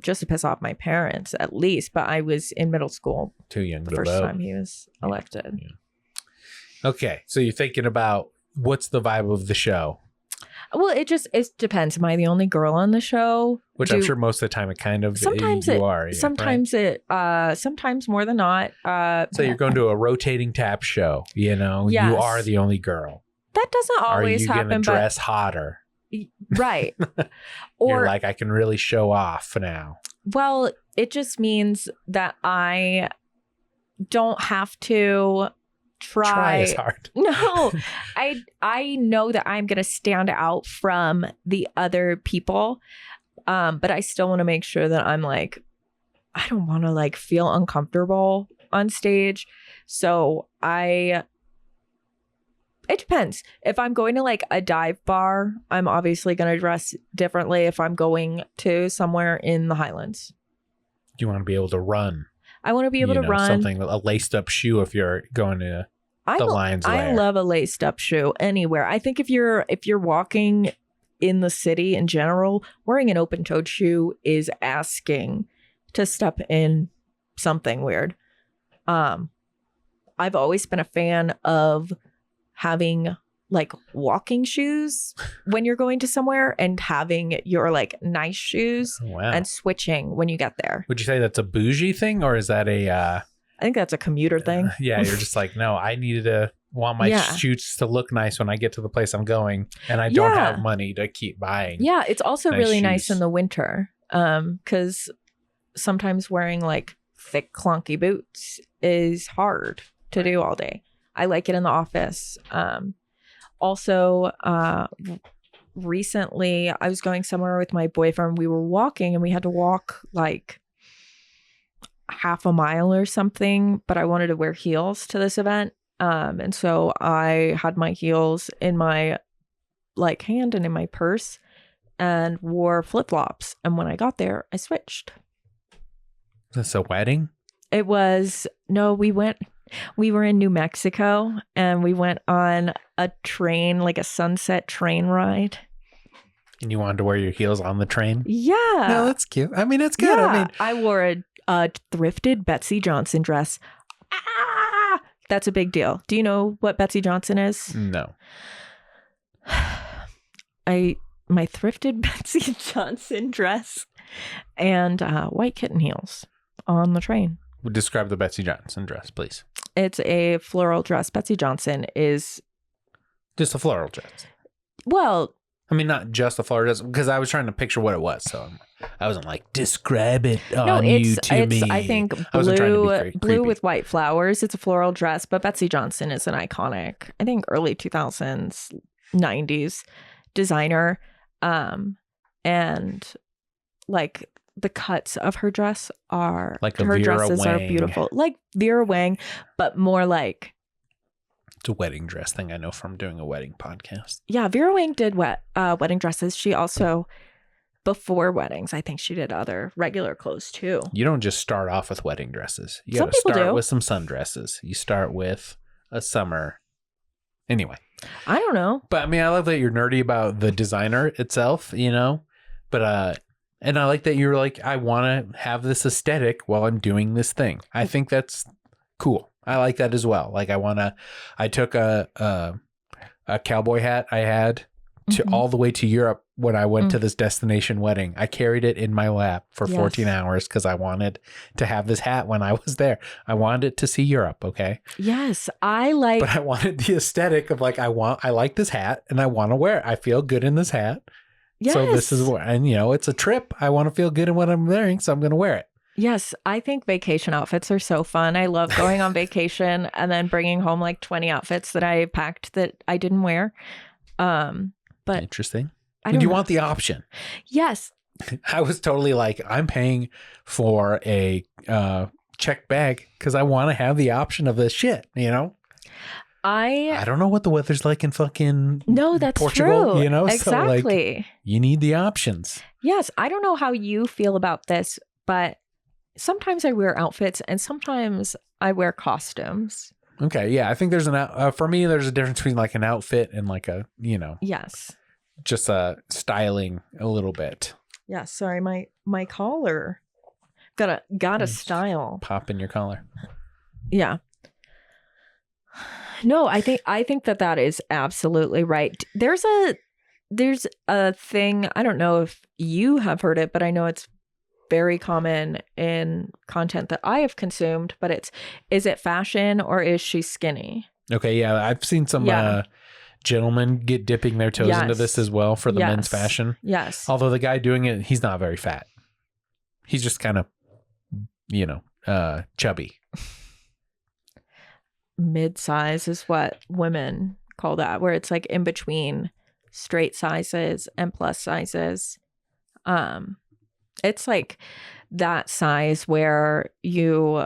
just to piss off my parents at least, but I was in middle school Too young the to first vote. time he was elected. Yeah. Okay. So you're thinking about what's the vibe of the show? Well, it depends. Am I the only girl on the show? Which I'm sure most of the time it kind of sometimes you are. Sometimes right? sometimes more than not. So you're going to a rotating tap show. You know, Yes. you are the only girl. That doesn't always Are you happen. going to dress hotter? Right. You're like, I can really show off now. Well, it just means that I don't have to try as hard. No, I know that I'm going to stand out from the other people. But I still want to make sure that I'm like, I don't want to like feel uncomfortable on stage. So it depends. If I'm going to like a dive bar, I'm obviously going to dress differently if I'm going to somewhere in the Highlands. You want to be able to run. I want to be able to run. Something, a laced up shoe if you're going to the Lions Lair. I love a laced up shoe anywhere. I think if you're walking in the city in general, wearing an open toed shoe is asking to step in something weird. I've always been a fan of having like walking shoes when you're going to somewhere and having your like nice shoes and switching when you get there. Would you say that's a bougie thing, or is that a I think that's a commuter thing. Yeah, you're just like, no, I needed to want my shoes to look nice when I get to the place I'm going, and I don't have money to keep buying. Yeah, it's also really shoes. nice in the winter because sometimes wearing like thick clunky boots is hard to do all day. I like it in the office. Also, recently I was going somewhere with my boyfriend. We were walking and we had to walk like half a mile or something, but I wanted to wear heels to this event. And so I had my heels in my like hand and in my purse and wore flip-flops. And when I got there, I switched. Is this a wedding? It was, no, we were in New Mexico and we went on a train, like a sunset train ride. And you wanted to wear your heels on the train? Yeah. No, that's cute. I mean, it's good. Yeah. I mean, I wore a thrifted Betsy Johnson dress. Ah! That's a big deal. Do you know what Betsy Johnson is? No. My thrifted Betsy Johnson dress and white kitten heels on the train. Describe the Betsy Johnson dress, please. It's a floral dress. Betsy Johnson is just a floral dress. Well, I mean, not just a floral dress, because I was trying to picture what it was. So I wasn't like, describe it it's, me. I think blue with white flowers. It's a floral dress, but Betsy Johnson is an iconic, I think early 2000s, 90s designer. And like the cuts of her dress are like her Vera dresses Wang. are beautiful, like Vera Wang, but more like it's a wedding dress thing I know from doing a wedding podcast. Yeah, Vera Wang did wedding dresses. She also, before weddings, I think she did other regular clothes too. You don't just start off with wedding dresses. You Some got to people start do. with some sundresses. You start with a summer. Anyway. I don't know. But I mean, I love that you're nerdy about the designer itself, you know? But, and I like that you're like, I want to have this aesthetic while I'm doing this thing. I think that's cool. I like that as well. Like I took a cowboy hat I had to all the way to Europe when I went to this destination wedding. I carried it in my lap for 14 hours because I wanted to have this hat when I was there. I wanted it to see Europe. Okay. Yes. But I wanted the aesthetic of like, I like this hat and I want to wear it. I feel good in this hat. Yes. So this is what, and it's a trip. I want to feel good in what I'm wearing. So I'm going to wear it. Yes, I think vacation outfits are so fun. I love going on vacation and then bringing home like 20 outfits that I packed that I didn't wear. But interesting. And you want the option. Yes. I was totally like, I'm paying for a checked bag because I want to have the option of this shit, I don't know what the weather's like in fucking that's Portugal, true. Exactly. So like, you need the options. Yes. I don't know how you feel about this, but sometimes I wear outfits and sometimes I wear costumes. Okay. Yeah. I think there's for me, there's a difference between like an outfit and like a, Yes. Just styling a little bit. Yeah. Sorry. My collar got a style. Pop in your collar. Yeah. No, I think that is absolutely right. There's a thing, I don't know if you have heard it, but I know it's very common in content that I have consumed, but is it fashion or is she skinny? Okay, yeah, I've seen some gentlemen dipping their toes into this as well for the men's fashion. Yes. Although the guy doing it, he's not very fat. He's just kind of, chubby. Mid-size is what women call that, where it's like in between straight sizes and plus sizes. It's like that size where you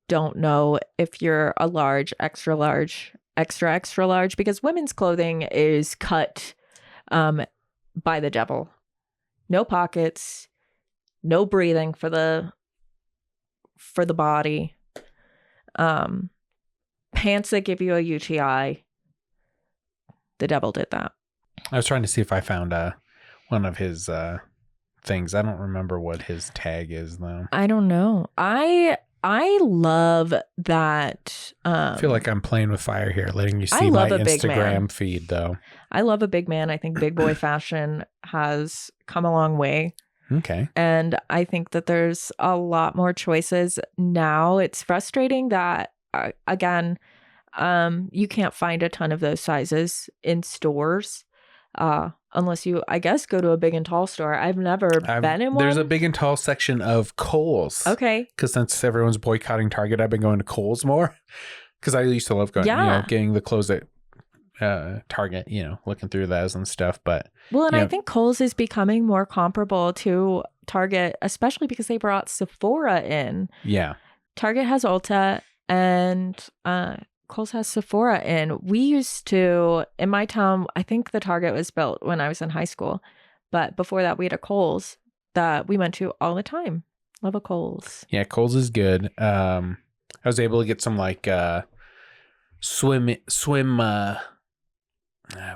don't know if you're a large, extra large, extra large, because women's clothing is cut by the devil. No pockets, no breathing for the body. Pants that give you a UTI. The devil did that. I was trying to see if I found one of his things. I don't remember what his tag is though. I don't know. I love that. I feel like I'm playing with fire here, letting you see my Instagram feed though. I love a big man. I think big boy fashion has come a long way. Okay. And I think that there's a lot more choices now. It's frustrating that again, you can't find a ton of those sizes in stores. Unless you, I guess, go to a big and tall store. I've never been in one. There's a big and tall section of Kohl's. Okay. Because since everyone's boycotting Target, I've been going to Kohl's more. Because I used to love going, getting the clothes at Target, looking through those and stuff. But I think Kohl's is becoming more comparable to Target, especially because they brought Sephora in. Yeah. Target has Ulta and Kohl's has Sephora in. We used to, in my town, I think the Target was built when I was in high school. But before that, we had a Kohl's that we went to all the time. Love a Kohl's. Yeah, Kohl's is good. I was able to get some like swim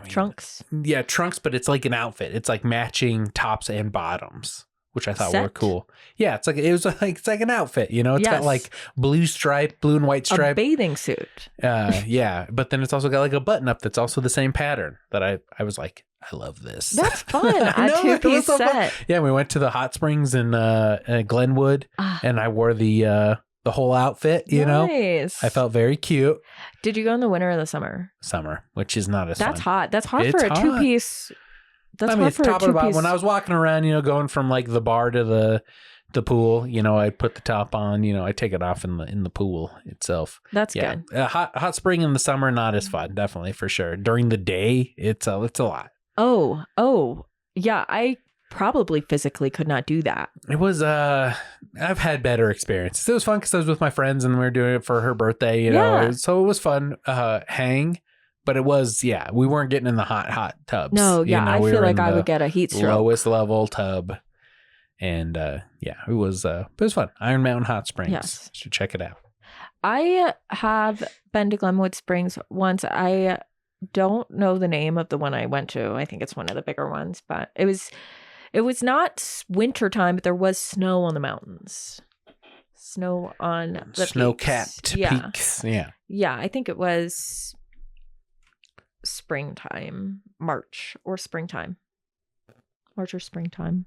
trunks. Yeah, trunks, but it's like an outfit. It's like matching tops and bottoms, which I thought were cool. Yeah, it's like an outfit, It's got like blue and white stripe. A bathing suit. Yeah, but then it's also got like a button up that's also the same pattern that I was like, I love this. That's fun. A two-piece set. Yeah, we went to the hot springs in Glenwood and I wore the whole outfit, Nice. I felt very cute. Did you go in the winter or the summer? Summer, which is not as fun. That's hot. That's hot for a two-piece. It's top and bottom. When I was walking around, going from like the bar to the pool, I put the top on, I take it off in the pool itself. That's good. Hot spring in the summer, not as fun, definitely for sure. During the day, it's a lot. Oh, yeah. I probably physically could not do that. It was, I've had better experiences. It was fun because I was with my friends and we were doing it for her birthday, so it was fun, hang. But it was, we weren't getting in the hot tubs. No, yeah, I feel like I would get a heat stroke. Lowest level tub. And it was fun. Iron Mountain Hot Springs. Yes. You should check it out. I have been to Glenwood Springs once. I don't know the name of the one I went to. I think it's one of the bigger ones, but it was not winter time, but there was snow on the mountains. Snow on the snow-capped peaks. Yeah. Yeah, I think it was springtime, March or springtime.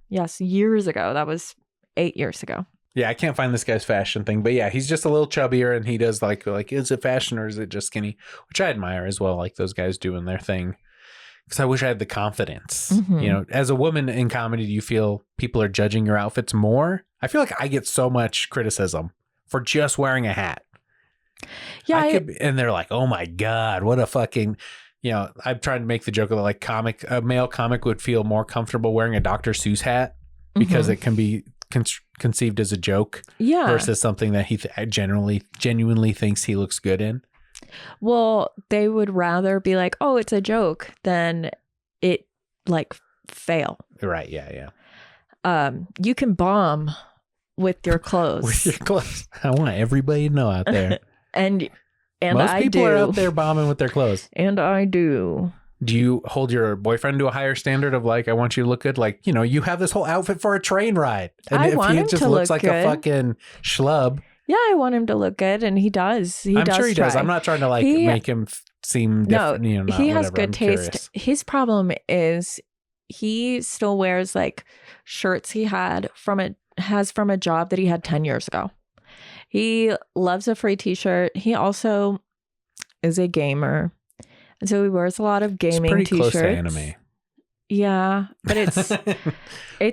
Yes, years ago. That was 8 years ago. Yeah, I can't find this guy's fashion thing, but yeah, he's just a little chubbier, and he does like is it fashion or is it just skinny? Which I admire as well, like those guys doing their thing. Because I wish I had the confidence. Mhm. You know, as a woman in comedy, do you feel people are judging your outfits more? I feel like I get so much criticism for just wearing a hat. Yeah, And they're like, "Oh my god, what a fucking." You know, I've tried to make the joke of like a male comic would feel more comfortable wearing a Dr. Seuss hat because it can be conceived as a joke versus something that he genuinely thinks he looks good in. Well, they would rather be like, oh, it's a joke than it like fail. Right. Yeah. You can bomb with your clothes. With your clothes. I want everybody to know out there. and most I people do. are out there bombing with their clothes. And I do. Do you hold your boyfriend to a higher standard of like, I want you to look good? Like, you know, you have this whole outfit for a train ride. And I if want he him just to looks look like good. a fucking schlub. Yeah, I want him to look good, and he does. I'm sure he does. I'm not trying to make him seem different. No, you know, he has whatever. good I'm taste. curious. His problem is he still wears like shirts he had from a job that he had 10 years ago. He loves a free t-shirt. He also is a gamer. And so he wears a lot of gaming pretty t-shirts. Close to anime. Yeah, but it's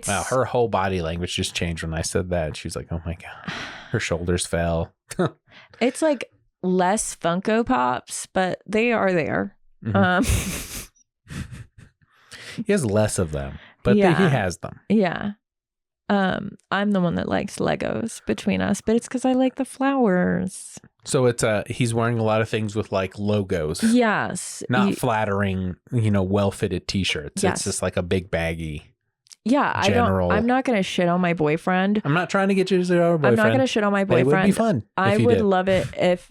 wow, her whole body language just changed when I said that. She's like, "Oh my god." Her shoulders fell. It's like less Funko Pops, but they are there. Mm-hmm. He has less of them, but he has them. Yeah. I'm the one that likes Legos between us, but it's because I like the flowers. So it's he's wearing a lot of things with like logos. Yes. Not flattering, you know, well-fitted t-shirts. Yes. It's just like a big baggy. Yeah, I'm not gonna shit on my boyfriend. I'm not trying to get you to zero our boyfriend. I'm not gonna shit on my But boyfriend. it would be fun. I would love it if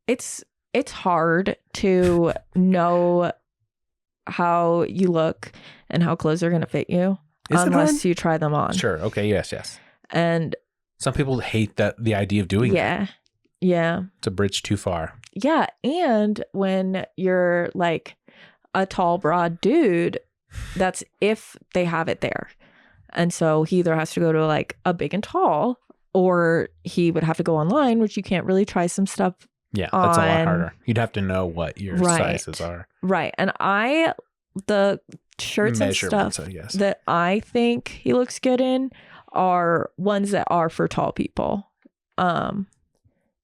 it's hard to know how you look and how clothes are going to fit you unless you try them on. Sure. Okay. Yes. And some people hate the idea of doing that. Yeah. It's a bridge too far. Yeah. And when you're like a tall, broad dude, that's if they have it there. And so he either has to go to like a big and tall, or he would have to go online, which you can't really try some stuff. Yeah, that's a lot harder. You'd have to know what your sizes are. Right. And the shirts and stuff that I think he looks good in are ones that are for tall people.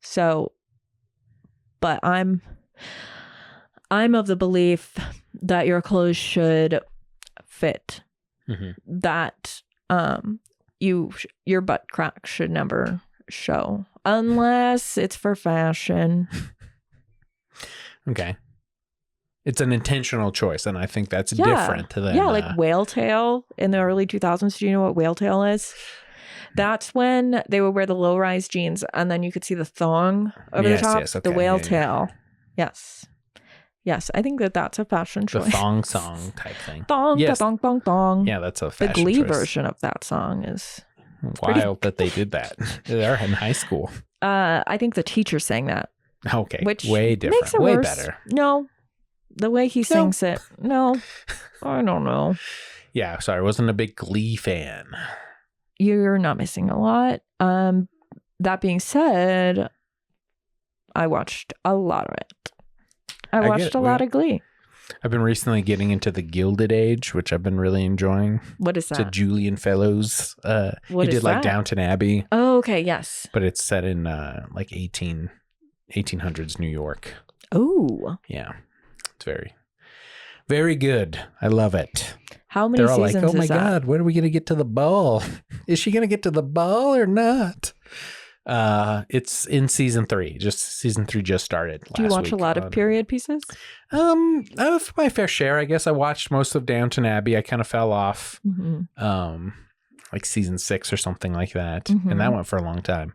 So, but I'm of the belief that your clothes should fit. Mm-hmm. That your butt crack should never show unless it's for fashion. Okay. It's an intentional choice, and I think that's different than like whale tail in the early 2000s. Do you know what whale tail is? That's when they would wear the low-rise jeans and then you could see the thong over the top. Yes, okay. The whale tail. Yes, I think that's a fashion choice. The thong song type thing. Thong, yes. Thong, thong, thong. Yeah, that's a fashion choice. The Glee choice. version of that song is wild that they did that. They're in high school. I think the teacher sang that. Okay, which way different, makes it way worse. better. No, the way he sings it. No, I don't know. Yeah, sorry, I wasn't a big Glee fan. You're not missing a lot. That being said, I watched a lot of it. I watched a lot of Glee. I've been recently getting into the Gilded Age, which I've been really enjoying. What is that? It's a Julian Fellows. What he did is like that? Downton Abbey. Oh, okay, yes. But it's set in like 1800s New York. Oh. Yeah. It's very, very good. I love it. How many They're all seasons like, oh my is that? God, when are we going to get to the ball? Is she going to get to the ball or not? It's in season 3. Season 3 just started. Do you watch a lot of period pieces? I have my fair share. I guess I watched most of Downton Abbey. I kind of fell off, like season 6 or something like that, and that went for a long time.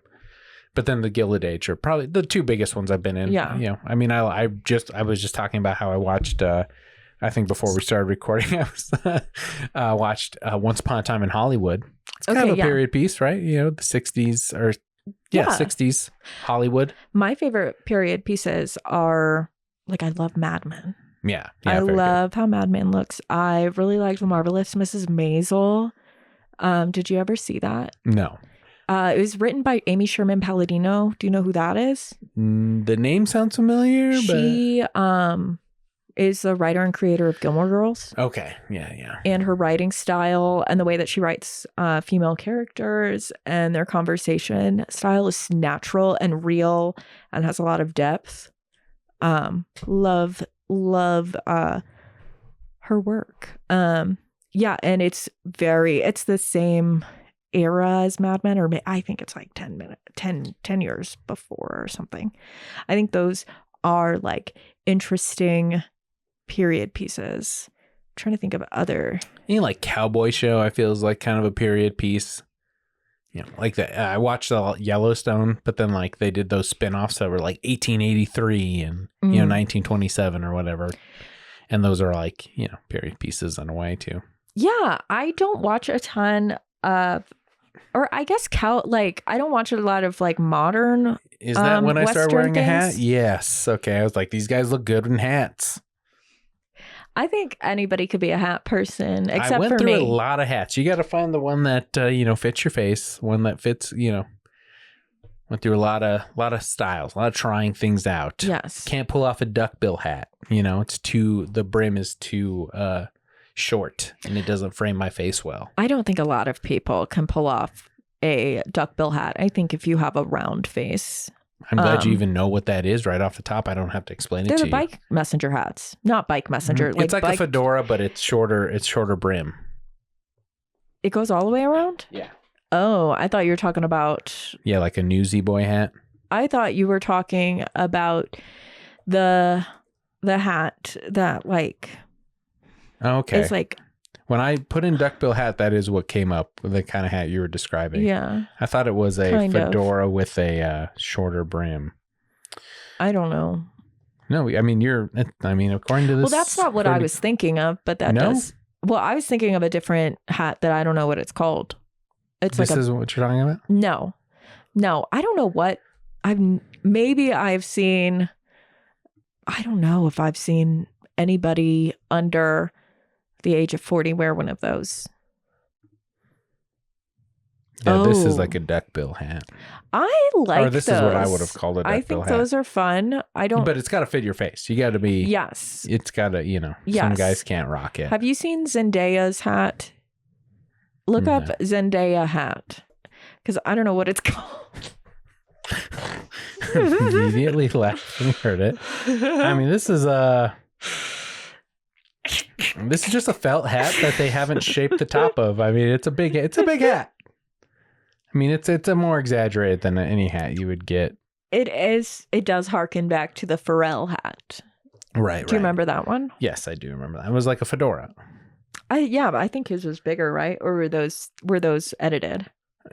But then the Gilded Age are probably the 2 biggest ones I've been in. Yeah. You know, I mean, I was just talking about how I watched. I think before we started recording, I watched Once Upon a Time in Hollywood. It's kind of a period piece, right? You know, the 60s or Yeah, Yeah. 60s Hollywood. My favorite period pieces are like I love Mad Men. Yeah. I very good. love how Mad Men looks. I really liked The Marvelous Mrs. Maisel. Did you ever see that? No. It was written by Amy Sherman Palladino. Do you know who that is? The name sounds familiar, She is the writer and creator of Gilmore Girls. Okay. Yeah. And her writing style and the way that she writes female characters and their conversation style is natural and real and has a lot of depth. Love her work. Yeah, and it's the same era as Mad Men, or I think it's like 10 years before or something. I think those are like interesting period pieces. I'm trying to think of other. Like Cowboy Show, I feel is like kind of a period piece. Like that. I watched the Yellowstone, but then like they did those spinoffs that were like 1883 and 1927 or whatever, and those are like period pieces in a way too. Yeah, I don't watch a ton of, or I guess I don't watch a lot of like modern. Is that when I started wearing things. A hat? Yes. Okay, I was like, these guys look good in hats. I think anybody could be a hat person, except for me. I went through a lot of hats. You got to find the one that fits your face, one that fits. Went through a lot of styles, a lot of trying things out. Yes, can't pull off a duckbill hat. It's the brim is too short and it doesn't frame my face well. I don't think a lot of people can pull off a duckbill hat. I think if you have a round face. I'm glad you even know what that is right off the top. I don't have to explain it to you. They're the bike messenger hats, not bike messenger. Mm-hmm. It's like a fedora, but it's shorter. It's shorter brim. It goes all the way around? Yeah. Oh, I thought you were talking about. Yeah, like a Newsy Boy hat. I thought you were talking about the hat that like. Okay. It's like. When I put in duckbill hat, that is what came up with the kind of hat you were describing. Yeah. I thought it was a fedora with a shorter brim. I don't know. No, I mean, according to this. Well, that's not what I was thinking of, but that does. Well, I was thinking of a different hat that I don't know what it's called. This is what you're talking about? No, I don't know what I've seen. I don't know if I've seen anybody under the age of 40 wear one of those. Yeah, this is like a duckbill hat. I like those. Or this is what I would have called a duckbill hat. I think those are fun. But it's got to fit your face. You got to be. Yes. It's got to, Yes. Some guys can't rock it. Have you seen Zendaya's hat? Look up Zendaya hat. Because I don't know what it's called. Immediately laughed when heard it. I mean, this is just a felt hat that they haven't shaped the top of. I mean, it's a big hat. I mean, it's a more exaggerated than any hat you would get. It is. It does harken back to the Pharrell hat. Right. Do you remember that one? Yes, I do remember that. It was like a fedora. But I think his was bigger, right? Or were those edited?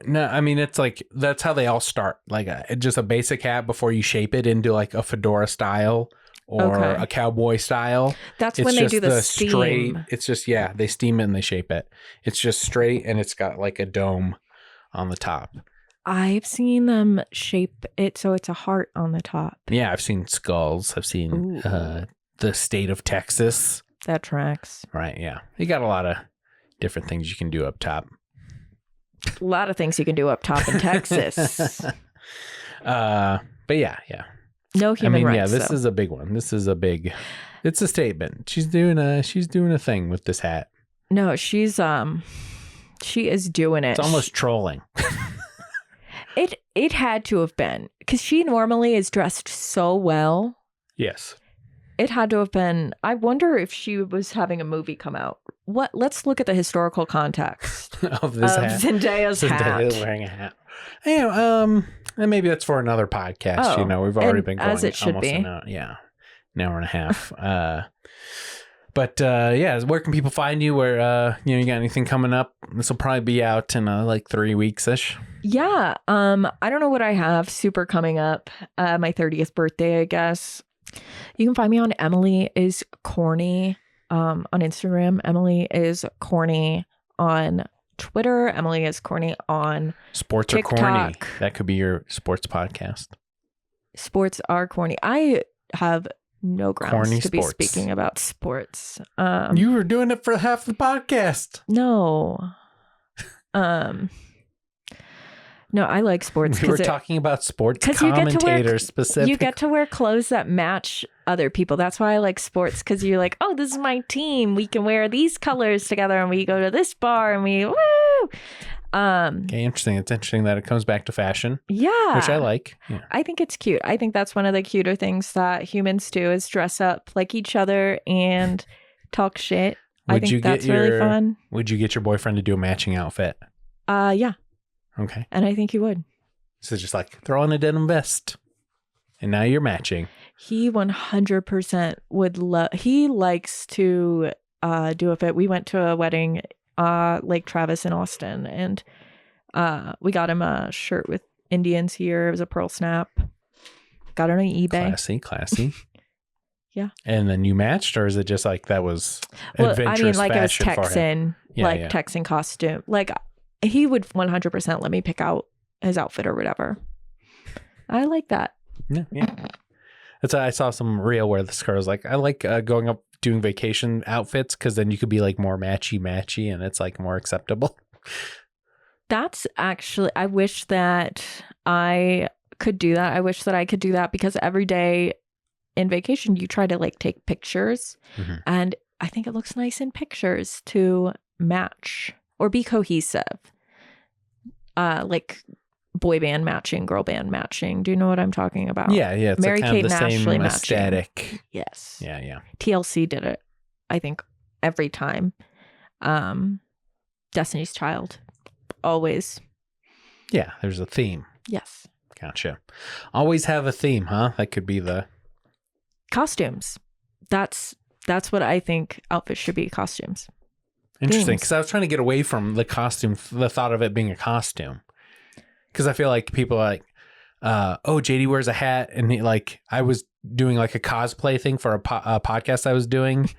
No, I mean, it's like that's how they all start. Like just a basic hat before you shape it into like a fedora style. Or a cowboy style. That's when they do the steam. Straight. It's just, they steam it and they shape it. It's just straight and it's got like a dome on the top. I've seen them shape it so it's a heart on the top. Yeah, I've seen skulls. I've seen the state of Texas. That tracks. Right, yeah. You got a lot of different things you can do up top. A lot of things you can do up top in Texas. But yeah. No human rights. Yeah, this is a big one. It's a statement. She's doing a thing with this hat. No, she is doing it. It's almost trolling. It had to have been, because she normally is dressed so well. Yes. It had to have been. I wonder if she was having a movie come out. Let's look at the historical context of this hat. Zendaya's hat. Zendaya's wearing a hat. And maybe that's for another podcast. We've already been going as it should almost be. an hour and a half. But where can people find you? Where you got anything coming up? This will probably be out in like 3 weeks ish. Yeah. I don't know what I have super coming up. My 30th birthday, I guess. You can find me on Emily is Corny on Instagram. Emily is Corny on Twitter. Emily is corny on Sports TikTok. are corny. That could be your sports podcast. Sports are corny. I have no grounds Corny to sports. be speaking about sports. You were doing it for half the podcast. No. No, I like sports. We were talking about sports 'cause you get to commentators specifically. You get to wear clothes that match other people. That's why I like sports, because you're like, oh, this is my team. We can wear these colors together, and we go to this bar, and we woo. Okay, interesting. It's interesting that it comes back to fashion. Yeah, Which I like. Yeah. I think it's cute. I think that's one of the cuter things that humans do is dress up like each other and talk shit. I think that's really fun. Would you get your boyfriend to do a matching outfit? Yeah. Okay. And I think he would. So just like throw on a denim vest. And now you're matching. He 100% would love, he likes to do a fit. We went to a wedding, Lake Travis in Austin, and we got him a shirt with Indians here. It was a pearl snap. Got it on eBay. Classy. Yeah. And then you matched, or is it just like that was adventurous like it was fashion for him? Texan, Texan costume. Like he would 100% let me pick out his outfit or whatever. I like that. Yeah. That's why I saw some reel where this girl was like, I like going up doing vacation outfits because then you could be like more matchy and it's like more acceptable. That's actually, I wish that I could do that. I wish that I could do that because every day in vacation, you try to like take pictures and I think it looks nice in pictures to match or be cohesive. Like boy band matching, girl band matching. Do you know what I'm talking about? Yeah. It's Mary kind Kate of the and same Ashley aesthetic. matching. Yes. Yeah. TLC did it, I think, every time. Destiny's Child. Always. Yeah, there's a theme. Yes. Gotcha. Always have a theme, huh? That could be the costumes. That's what I think outfits should be, costumes. Interesting, because I was trying to get away from the costume, the thought of it being a costume. Because I feel like people are like, oh, JD wears a hat. And I was doing like a cosplay thing for a podcast I was doing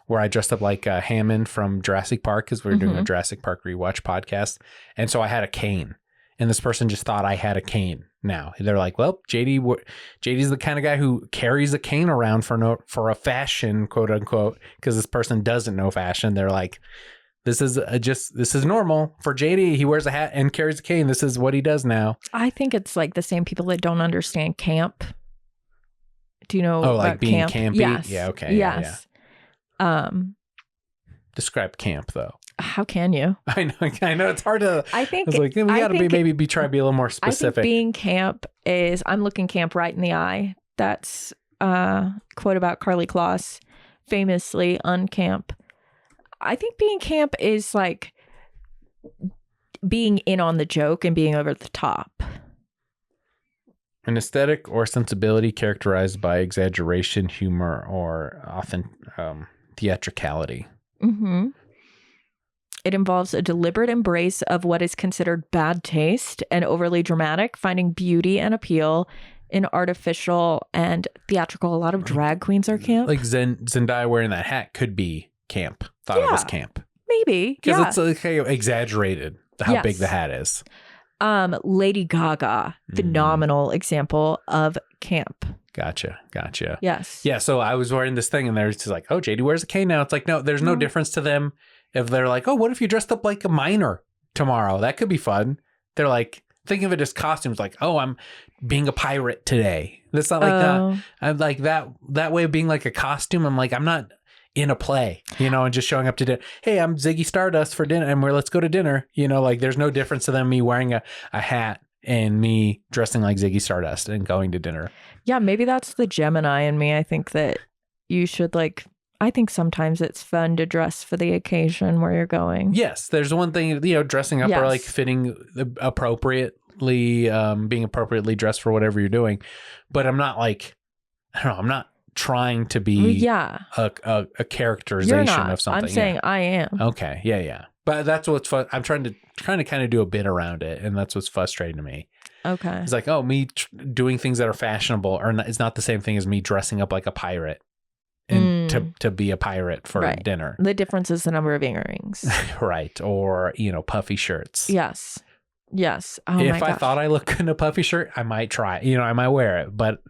where I dressed up like Hammond from Jurassic Park because we were doing a Jurassic Park rewatch podcast. And so I had a cane. And this person just thought I had a cane now. They're like, well, JD's the kind of guy who carries a cane around for a fashion, quote unquote, because this person doesn't know fashion. They're like, this is normal for JD. He wears a hat and carries a cane. This is what he does now. I think it's like the same people that don't understand camp. Do you know? Oh, like being camp? campy? Yes. Yeah. Okay. Yes. Yeah. Describe camp though. How can you? I know it's hard to. I think it's like we gotta try to be a little more specific. I think being camp is I'm looking camp right in the eye. That's a quote about Carly Kloss, famously on camp. I think being camp is like being in on the joke and being over the top. An aesthetic or sensibility characterized by exaggeration, humor, or often theatricality. Mm-hmm. It involves a deliberate embrace of what is considered bad taste and overly dramatic, finding beauty and appeal in artificial and theatrical. A lot of drag queens are camp. Like Zendaya wearing that hat could be camp. Thought it was camp. Maybe. Because it's like exaggerated how big the hat is. Lady Gaga, phenomenal example of camp. Gotcha. Yes. Yeah, so I was wearing this thing and they're just like, oh, JD wears a cane now. It's like, no, there's no difference to them. If they're like, oh, what if you dressed up like a miner tomorrow? That could be fun. They're like, think of it as costumes. Like, oh, I'm being a pirate today. That's not like that. I'm like that way of being like a costume. I'm like, I'm not in a play, and just showing up to dinner. Hey, I'm Ziggy Stardust for dinner and let's go to dinner. Like there's no difference to them, me wearing a hat and me dressing like Ziggy Stardust and going to dinner. Yeah, maybe that's the Gemini in me. I think that you should I think sometimes it's fun to dress for the occasion where you're going. Yes, there's one thing, dressing up or like fitting appropriately, being appropriately dressed for whatever you're doing. But I'm not I'm not trying to be a characterization of something. I'm saying I am. Okay, yeah. But that's what's fun. I'm trying to kind of do a bit around it, and that's what's frustrating to me. Okay. It's like, oh, me doing things that are fashionable it's not the same thing as me dressing up like a pirate and to be a pirate for Right. dinner. The difference is the number of earrings. Right. Or, puffy shirts. Yes. Yes. Oh my If I gosh. thought I looked good in a puffy shirt, I might try. I might wear it, but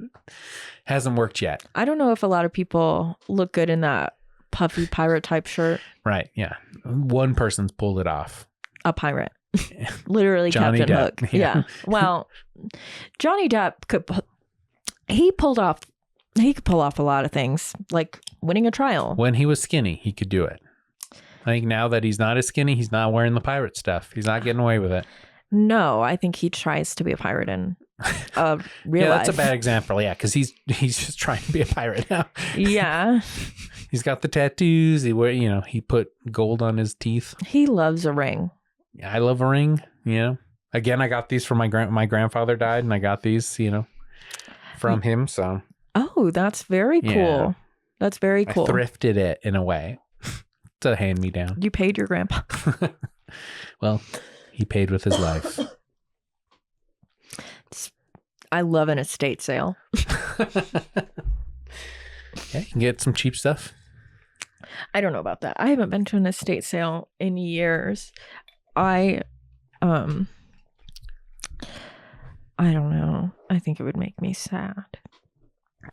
hasn't worked yet. I don't know if a lot of people look good in that puffy pirate type shirt. Right. Yeah. One person's pulled it off. A pirate. Literally Johnny Captain Depp, Hook. yeah. Yeah. Well, Johnny Depp could pull off a lot of things, like winning a trial. When he was skinny, he could do it. I think now that he's not as skinny, he's not wearing the pirate stuff. He's not getting away with it. No, I think he tries to be a pirate in real life. That's a bad example. Yeah, because he's just trying to be a pirate now. Yeah. He's got the tattoos. He put gold on his teeth. He loves a ring. I love a ring. Again, I got these from my grandfather died, and I got these, from him. So Oh, that's very cool. Yeah. That's very cool. I thrifted it in a way. It's a hand me down. You paid your grandpa. Well, he paid with his life. I love an estate sale. Yeah, you can get some cheap stuff. I don't know about that. I haven't been to an estate sale in years. I don't know. I think it would make me sad.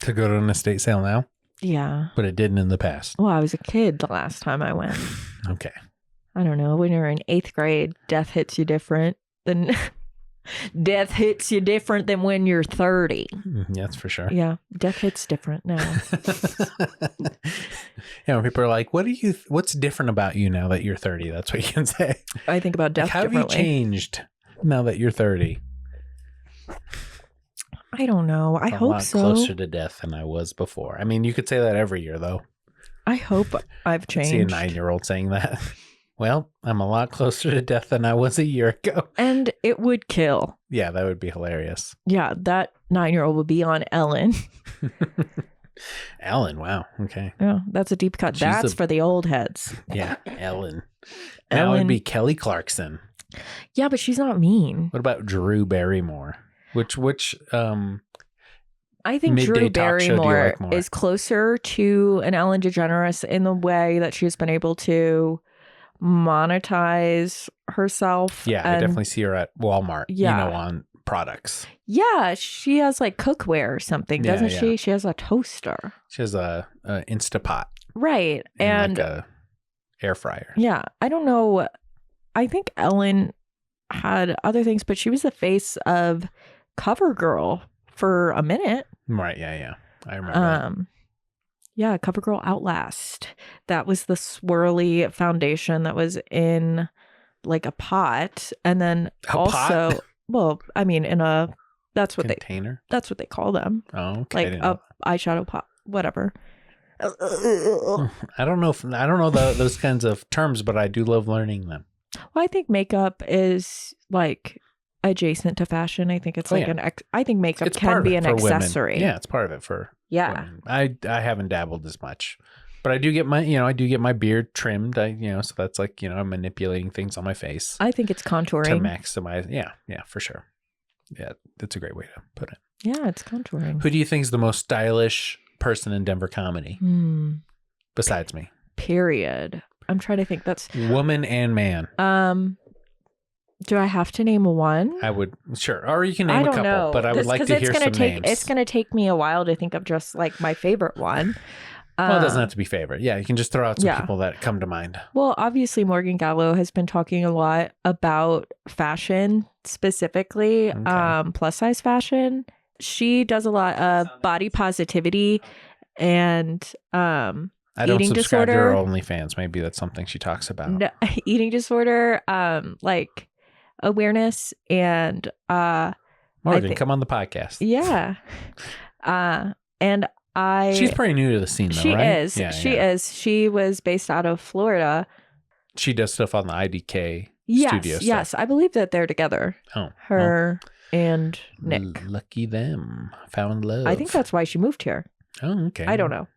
To go to an estate sale now? Yeah. But it didn't in the past. Well, I was a kid the last time I went. Okay. I don't know. When you're in 8th grade, death hits you different than when you're 30. That's for sure. Yeah. Death hits different now. People are like, what's different about you now that you're 30? That's what you can say. I think about death How have differently. you changed now that you're 30? I don't know. I hope so. I'm a lot closer to death than I was before. I mean, you could say that every year, though. I hope I've changed. See a 9-year-old saying that. Well, I'm a lot closer to death than I was a year ago. And it would kill. Yeah, that would be hilarious. Yeah, that 9-year-old would be on Ellen. Ellen, wow. Okay. Yeah, that's a deep cut. That's for the old heads. Yeah, Ellen. Now it would be Kelly Clarkson. Yeah, but she's not mean. What about Drew Barrymore? Which I think Drew midday talk show do you Barrymore like more? is closer to an Ellen DeGeneres in the way that she's been able to monetize herself. Yeah, I definitely see her at Walmart, on products. Yeah, she has like cookware or something, doesn't she? Yeah. She has a toaster. She has a Instapot. Right. And like a air fryer. Yeah, I don't know. I think Ellen had other things, but she was the face of CoverGirl for a minute. Right, yeah. I remember that. Yeah, CoverGirl Outlast. That was the swirly foundation that was in like a pot, and then pot? well, I mean, in a Container? that's what they call them. Oh, okay. Like a eyeshadow pot, whatever. I don't know those kinds of terms, but I do love learning them. Well, I think makeup is like adjacent to fashion. I think it's I think makeup can be an accessory. Women. Yeah, it's part of it for women. I haven't dabbled as much, but I do get my beard trimmed. So that's like, I'm manipulating things on my face. I think it's contouring to maximize. Yeah, for sure. Yeah, that's a great way to put it. Yeah, it's contouring. Who do you think is the most stylish person in Denver comedy besides me? Period. I'm trying to think. That's woman and man. Do I have to name one? I would, sure. Or you can name a couple, but I would like to hear some names. It's going to take me a while to think of just like my favorite one. Well, it doesn't have to be favorite. Yeah, you can just throw out some people that come to mind. Well, obviously, Morgan Gallo has been talking a lot about fashion, specifically plus size fashion. She does a lot of body positivity and I don't eating subscribe disorder. to her OnlyFans. Maybe that's something she talks about. No, eating disorder, like awareness, and Morgan, come on the podcast. Yeah. And she's pretty new to the scene, though, she right? is. She is. She was based out of Florida. She does stuff on the IDK studio stuff. Yes, I believe that they're together. Oh, her and Nick. Lucky them. Found love. I think that's why she moved here. Oh, okay. I don't know.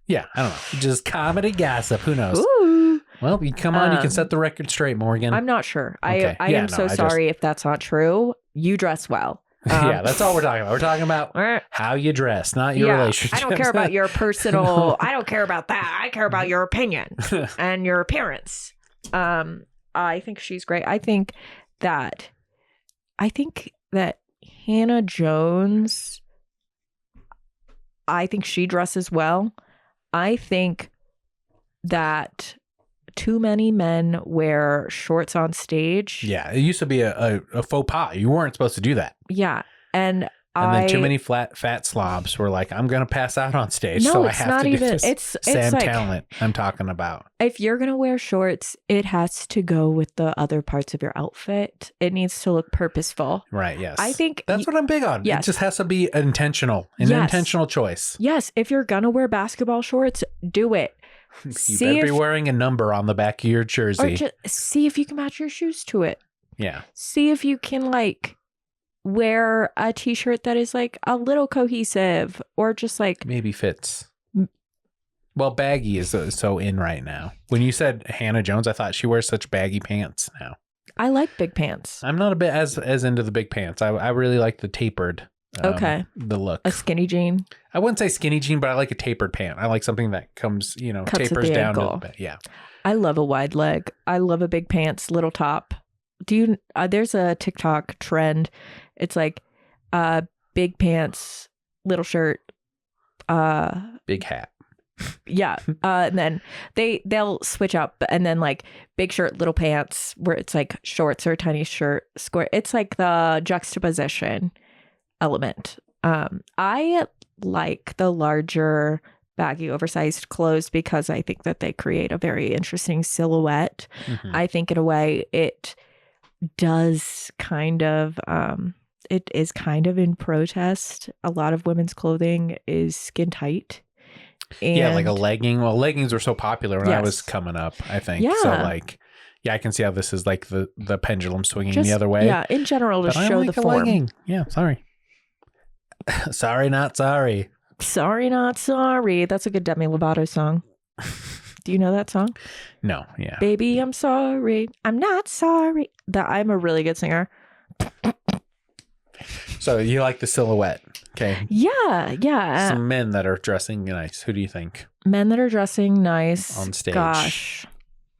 Yeah, I don't know. Just comedy gossip. Who knows? Ooh. Well, you come on. You can set the record straight, Morgan. I'm not sure. Okay. I am so sorry if that's not true. You dress well. Yeah, that's all we're talking about. We're talking about how you dress, not your relationship. I don't care about your personal. I don't care about that. I care about your opinion and your appearance. I think she's great. I think that Hannah Jones, I think she dresses well. I think that too many men wear shorts on stage. Yeah, it used to be a faux pas. You weren't supposed to do that. Yeah. And then too many fat slobs were like, I'm going to pass out on stage. No, so I it's have not to even. do this. It's Sam like, Talent I'm talking about. If you're going to wear shorts, it has to go with the other parts of your outfit. It needs to look purposeful. Right, yes. I think that's what I'm big on. Yes. It just has to be intentional, an intentional choice. Yes, if you're going to wear basketball shorts, do it. You better be wearing a number on the back of your jersey. Or just see if you can match your shoes to it. Yeah. See if you can like wear a t-shirt that is like a little cohesive or just like maybe fits. Well, baggy is so in right now. When you said Hannah Jones, I thought she wears such baggy pants now. I like big pants. I'm not a bit as into the big pants. I really like the tapered. The look. A skinny jean. I wouldn't say skinny jean, but I like a tapered pant. I like something that comes, Cuts tapers down ankle. a little bit. Yeah. I love a wide leg. I love a big pants, little top. Do you? There's a TikTok trend. It's like, big pants, little shirt, big hat. Yeah. And then they'll switch up, and then like big shirt, little pants, where it's like shorts or a tiny shirt, square. It's like the juxtaposition element. I like the larger, baggy, oversized clothes because I think that they create a very interesting silhouette. Mm-hmm. I think in a way it does kind of it is kind of in protest. A lot of women's clothing is skin tight. Yeah, like a legging. Well, leggings were so popular when I was coming up, I think. Yeah. So like, yeah, I can see how this is like the pendulum swinging the other way. Yeah, in general, to show the form. Legging. Yeah, sorry. Sorry, not sorry. Sorry, not sorry. That's a good Demi Lovato song. Do you know that song? No, yeah. Baby, I'm sorry. I'm not sorry. I'm a really good singer. So you like the silhouette. Okay. Yeah. Some men that are dressing nice. Who do you think? Men that are dressing nice. On stage. Gosh.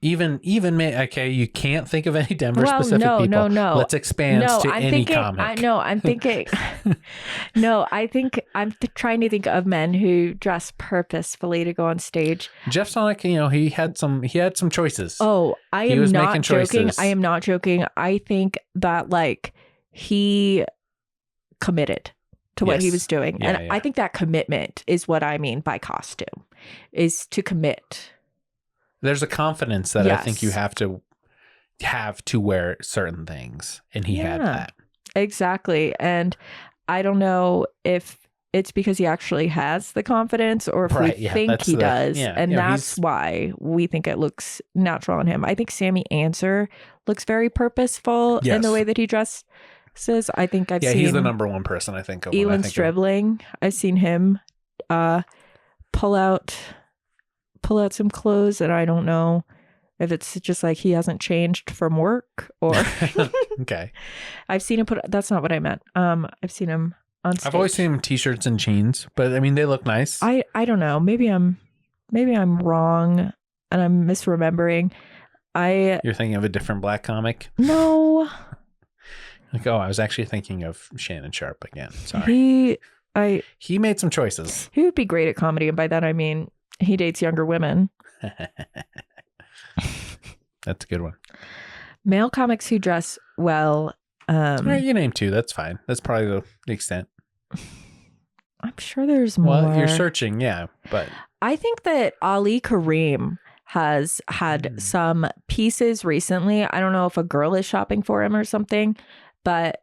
Even men. Okay, you can't think of any Denver specific people. No. Let's expand to any comic. I'm thinking. I'm trying to think of men who dress purposefully to go on stage. Jeff Sonic, he had some choices. Oh, I am not joking. I am not joking. I think that like he committed to what he was doing. Yeah, and I think that commitment is what I mean by costume, is to commit. There's a confidence that I think you have to wear certain things. And he had that. Exactly. And I don't know if it's because he actually has the confidence or if we think he does. Yeah, and that's why we think it looks natural on him. I think Sammy Answer looks very purposeful in the way that he dresses. I think I've seen... he's the number one person I think of. Elon Stribling. I've seen him pull out some clothes, and I don't know if it's just like he hasn't changed from work or... Okay. I've seen him that's not what I meant. I've seen him on stage. I've always seen him t-shirts and jeans, but I mean, they look nice. I don't know. Maybe I'm wrong and I'm misremembering. You're thinking of a different black comic? No. Like, I was actually thinking of Shannon Sharp again. Sorry. He made some choices. He would be great at comedy, and by that I mean he dates younger women. That's a good one. Male comics who dress well. You name two. That's fine. That's probably the extent. I'm sure there's more. Well, you're searching, yeah. But I think that Ali Kareem has had some pieces recently. I don't know if a girl is shopping for him or something, but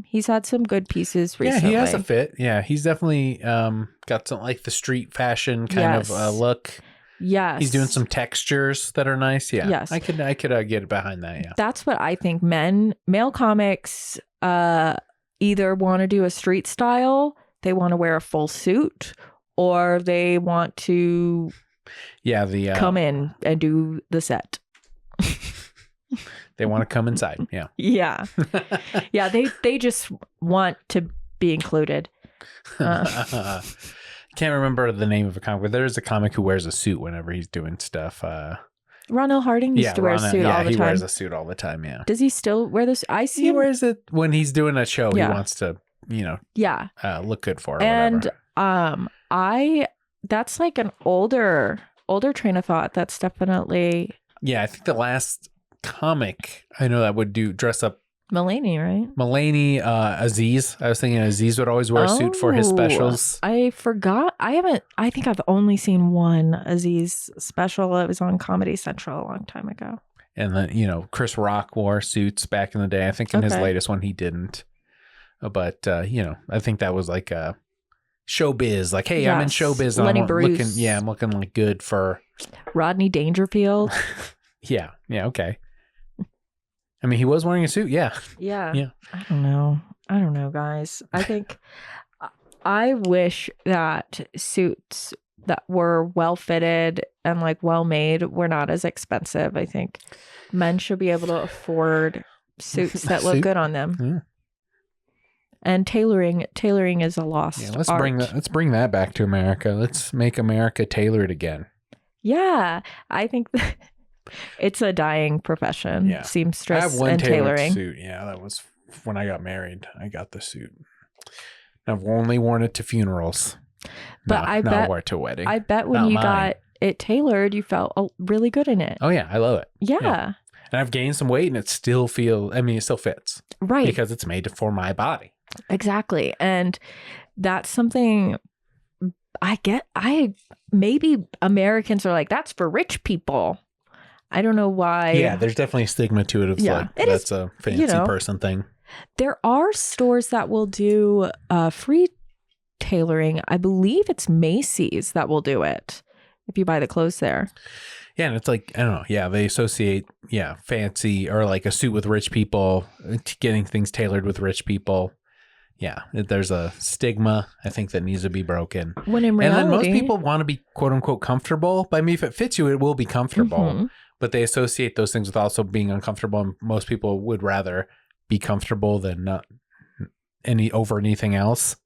he's had some good pieces recently. Yeah, he has a fit. Yeah, he's definitely got some like the street fashion kind of look. Yes. He's doing some textures that are nice. Yeah. Yes. I could get behind that. Yeah. That's what I think. Male comics either want to do a street style, they want to wear a full suit, or they want to come in and do the set. They want to come inside. Yeah. Yeah. Yeah. They just want to be included. Can't remember the name of a comic, but there's a comic who wears a suit whenever he's doing stuff. Ronald Harding used to wear a suit all the time. Yeah, he wears a suit all the time. Yeah. Does he still wear this? I see He him. wears it when he's doing a show. Yeah. He wants to, Yeah. look good for it. And Whatever. That's like an older train of thought. That's definitely Yeah, I think the last comic I know that would dress up Mulaney, right? Mulaney, Aziz. I was thinking Aziz would always wear a suit for his specials. I forgot. I think I've only seen one Aziz special. It was on Comedy Central a long time ago. And then, Chris Rock wore suits back in the day. I think in his latest one he didn't. But, I think that was like a showbiz. Like, hey, I'm in showbiz. Lenny Bruce. I'm looking like good for Rodney Dangerfield. Yeah. Yeah. Okay. I mean, he was wearing a suit. Yeah. Yeah. Yeah. I don't know, guys. I think I wish that suits that were well fitted and like well made were not as expensive. I think men should be able to afford suits that look good on them. Yeah. And tailoring is a lost art. Let's bring that back to America. Let's make America tailored again. Yeah. I think that it's a dying profession. Yeah. Seamstress I have one and tailored tailoring. suit. Yeah, that was when I got married. I got the suit. I've only worn it to funerals. But I bet wore it to a wedding. I bet when you got it tailored, you felt really good in it. Oh yeah, I love it. Yeah. And I've gained some weight, and it still fits. Right. Because it's made for my body. Exactly. And that's something maybe Americans are like, that's for rich people. I don't know why. Yeah, there's definitely a stigma to it. That's a fancy person thing. There are stores that will do free tailoring. I believe it's Macy's that will do it if you buy the clothes there. Yeah, and it's like, I don't know. Yeah, they associate, fancy or like a suit with rich people, getting things tailored with rich people. Yeah, there's a stigma, I think, that needs to be broken. When in reality, and then most people want to be quote unquote comfortable. But I mean, if it fits you, it will be comfortable. Mm-hmm. But they associate those things with also being uncomfortable. And most people would rather be comfortable than not anything else.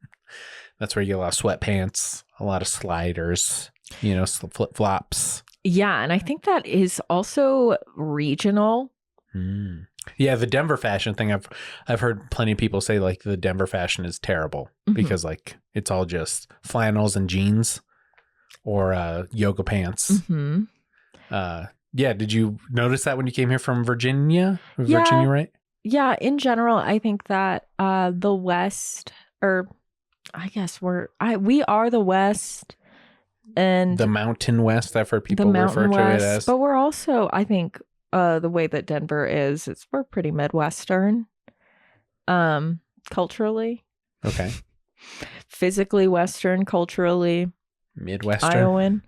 That's where you get a lot of sweatpants, a lot of sliders, flip flops. Yeah, and I think that is also regional. Mm. Yeah, the Denver fashion thing. I've heard plenty of people say like the Denver fashion is terrible because like it's all just flannels and jeans or yoga pants. Mm-hmm. Yeah, did you notice that when you came here from Virginia? Virginia, right? Yeah, in general, I think that the West, or I guess we are the West, and the Mountain West. I've heard people refer to it as. But we're also, I think, the way that Denver is, we're pretty Midwestern, culturally. Okay. Physically Western, culturally Midwestern. Iowan.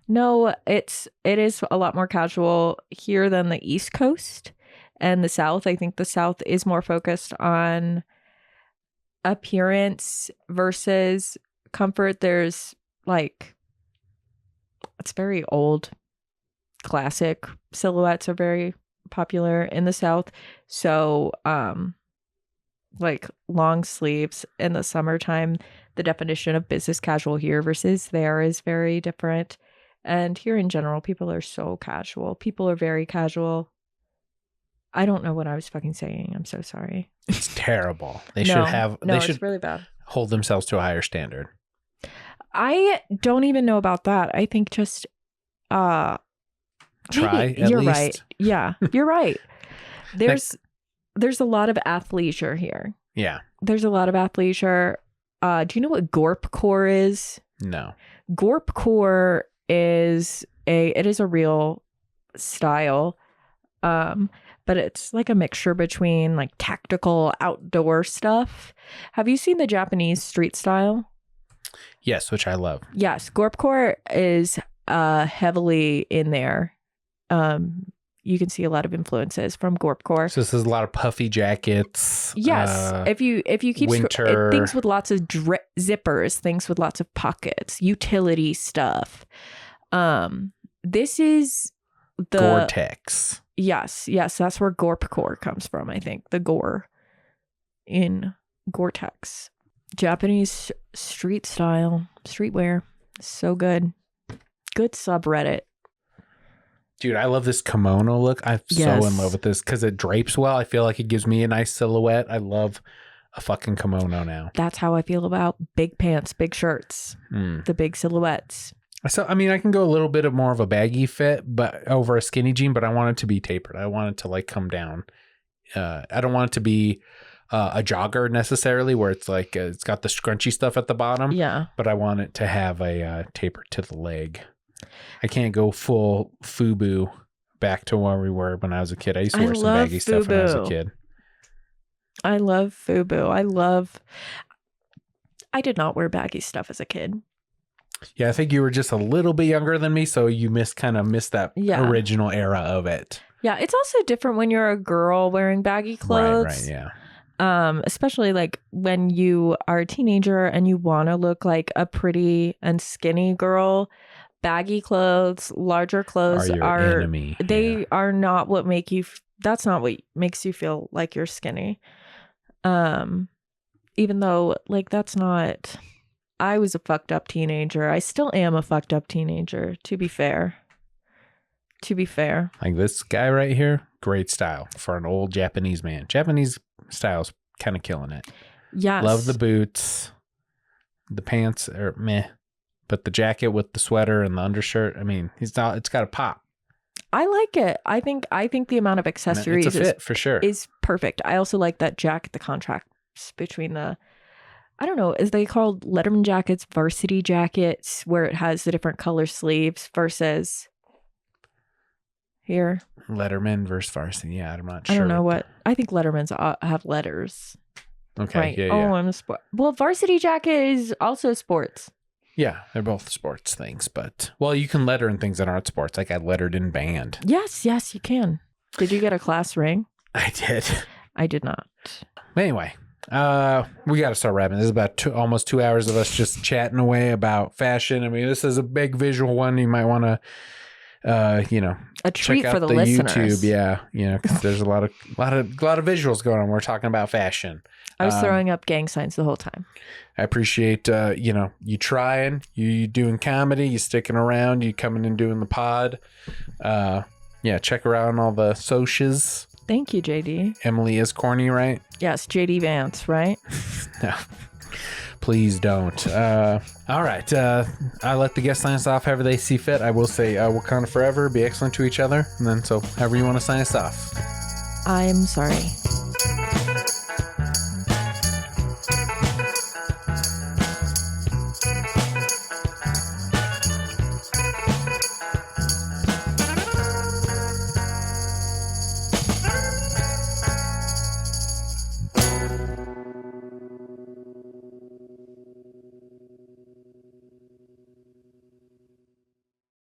No, it is a lot more casual here than the East Coast and the South. I think the South is more focused on appearance versus comfort. There's like, it's very old. Classic silhouettes are very popular in the South. So, like long sleeves in the summertime, the definition of business casual here versus there is very different. And here in general, people are so casual. People are very casual. I don't know what I was fucking saying. I'm so sorry. It's terrible. They should it's really bad. Hold themselves to a higher standard. I don't even know about that. I think just try maybe, at you're least. Right. Yeah, you're right. There's a lot of athleisure here. Yeah. There's a lot of athleisure. Do you know what gorp core is? No. Gorp core is a real style. But it's like a mixture between like tactical outdoor stuff. Have you seen the Japanese street style? Yes, which I love. Yes, gorpcore is heavily in there. You can see a lot of influences from gorpcore. So this is a lot of puffy jackets. Yes, if you keep winter things with lots of zippers, things with lots of pockets, utility stuff. This is the Gore-Tex. Yes, that's where gorp core comes from. I think the gore in Gore-Tex. Japanese street style, streetwear. So good. Good subreddit. Dude, I love this kimono look. I'm so in love with this because it drapes well. I feel like it gives me a nice silhouette. I love a fucking kimono now. That's how I feel about big pants, big shirts, the big silhouettes. So, I mean, I can go a little bit of more of a baggy fit, but over a skinny jean, but I want it to be tapered. I want it to like come down. I don't want it to be a jogger necessarily where it's like, it's got the scrunchy stuff at the bottom. Yeah. But I want it to have a taper to the leg. I can't go full FUBU back to where we were when I was a kid. I used to wear some baggy stuff when I was a kid. I love FUBU. I did not wear baggy stuff as a kid. Yeah, I think you were just a little bit younger than me, so you missed that original era of it. Yeah, it's also different when you're a girl wearing baggy clothes. Right, yeah. Especially like when you are a teenager and you want to look like a pretty and skinny girl. Baggy clothes, larger clothes are enemy. They are not what make you. That's not what makes you feel like you're skinny. Even though like that's not. I was a fucked up teenager. I still am a fucked up teenager, to be fair. Like this guy right here, great style for an old Japanese man. Japanese style's kind of killing it. Yes. Love the boots. The pants are meh. But the jacket with the sweater and the undershirt, I mean, it's got a pop. I like it. I think the amount of accessories it's a fit for sure. Is perfect. I also like that jacket, the contrast between the I don't know, is they called Letterman jackets, varsity jackets, where it has the different color sleeves versus here? Letterman versus varsity. Yeah, I'm not sure. I don't know what. I think Letterman's have letters. Okay. Right. Yeah. I'm a sport. Well, varsity jacket is also sports. Yeah, they're both sports things, but well, you can letter in things that aren't sports. Like I lettered in band. Yes, you can. Did you get a class ring? I did. I did not. Anyway. We got to start wrapping. This is about almost 2 hours of us just chatting away about fashion. I mean, this is a big visual one. You might want to, a treat check out for the listeners. YouTube. Yeah, because there's a lot of visuals going on. We're talking about fashion. I was throwing up gang signs the whole time. I appreciate you trying, you doing comedy, you sticking around, you coming and doing the pod. Check her out on all the socials. Thank you, JD. Emily is corny, right? Yes, JD Vance, right? No, please don't. All right. I let the guests sign us off however they see fit. I will say Wakanda forever, be excellent to each other. And then so however you want to sign us off. I'm sorry.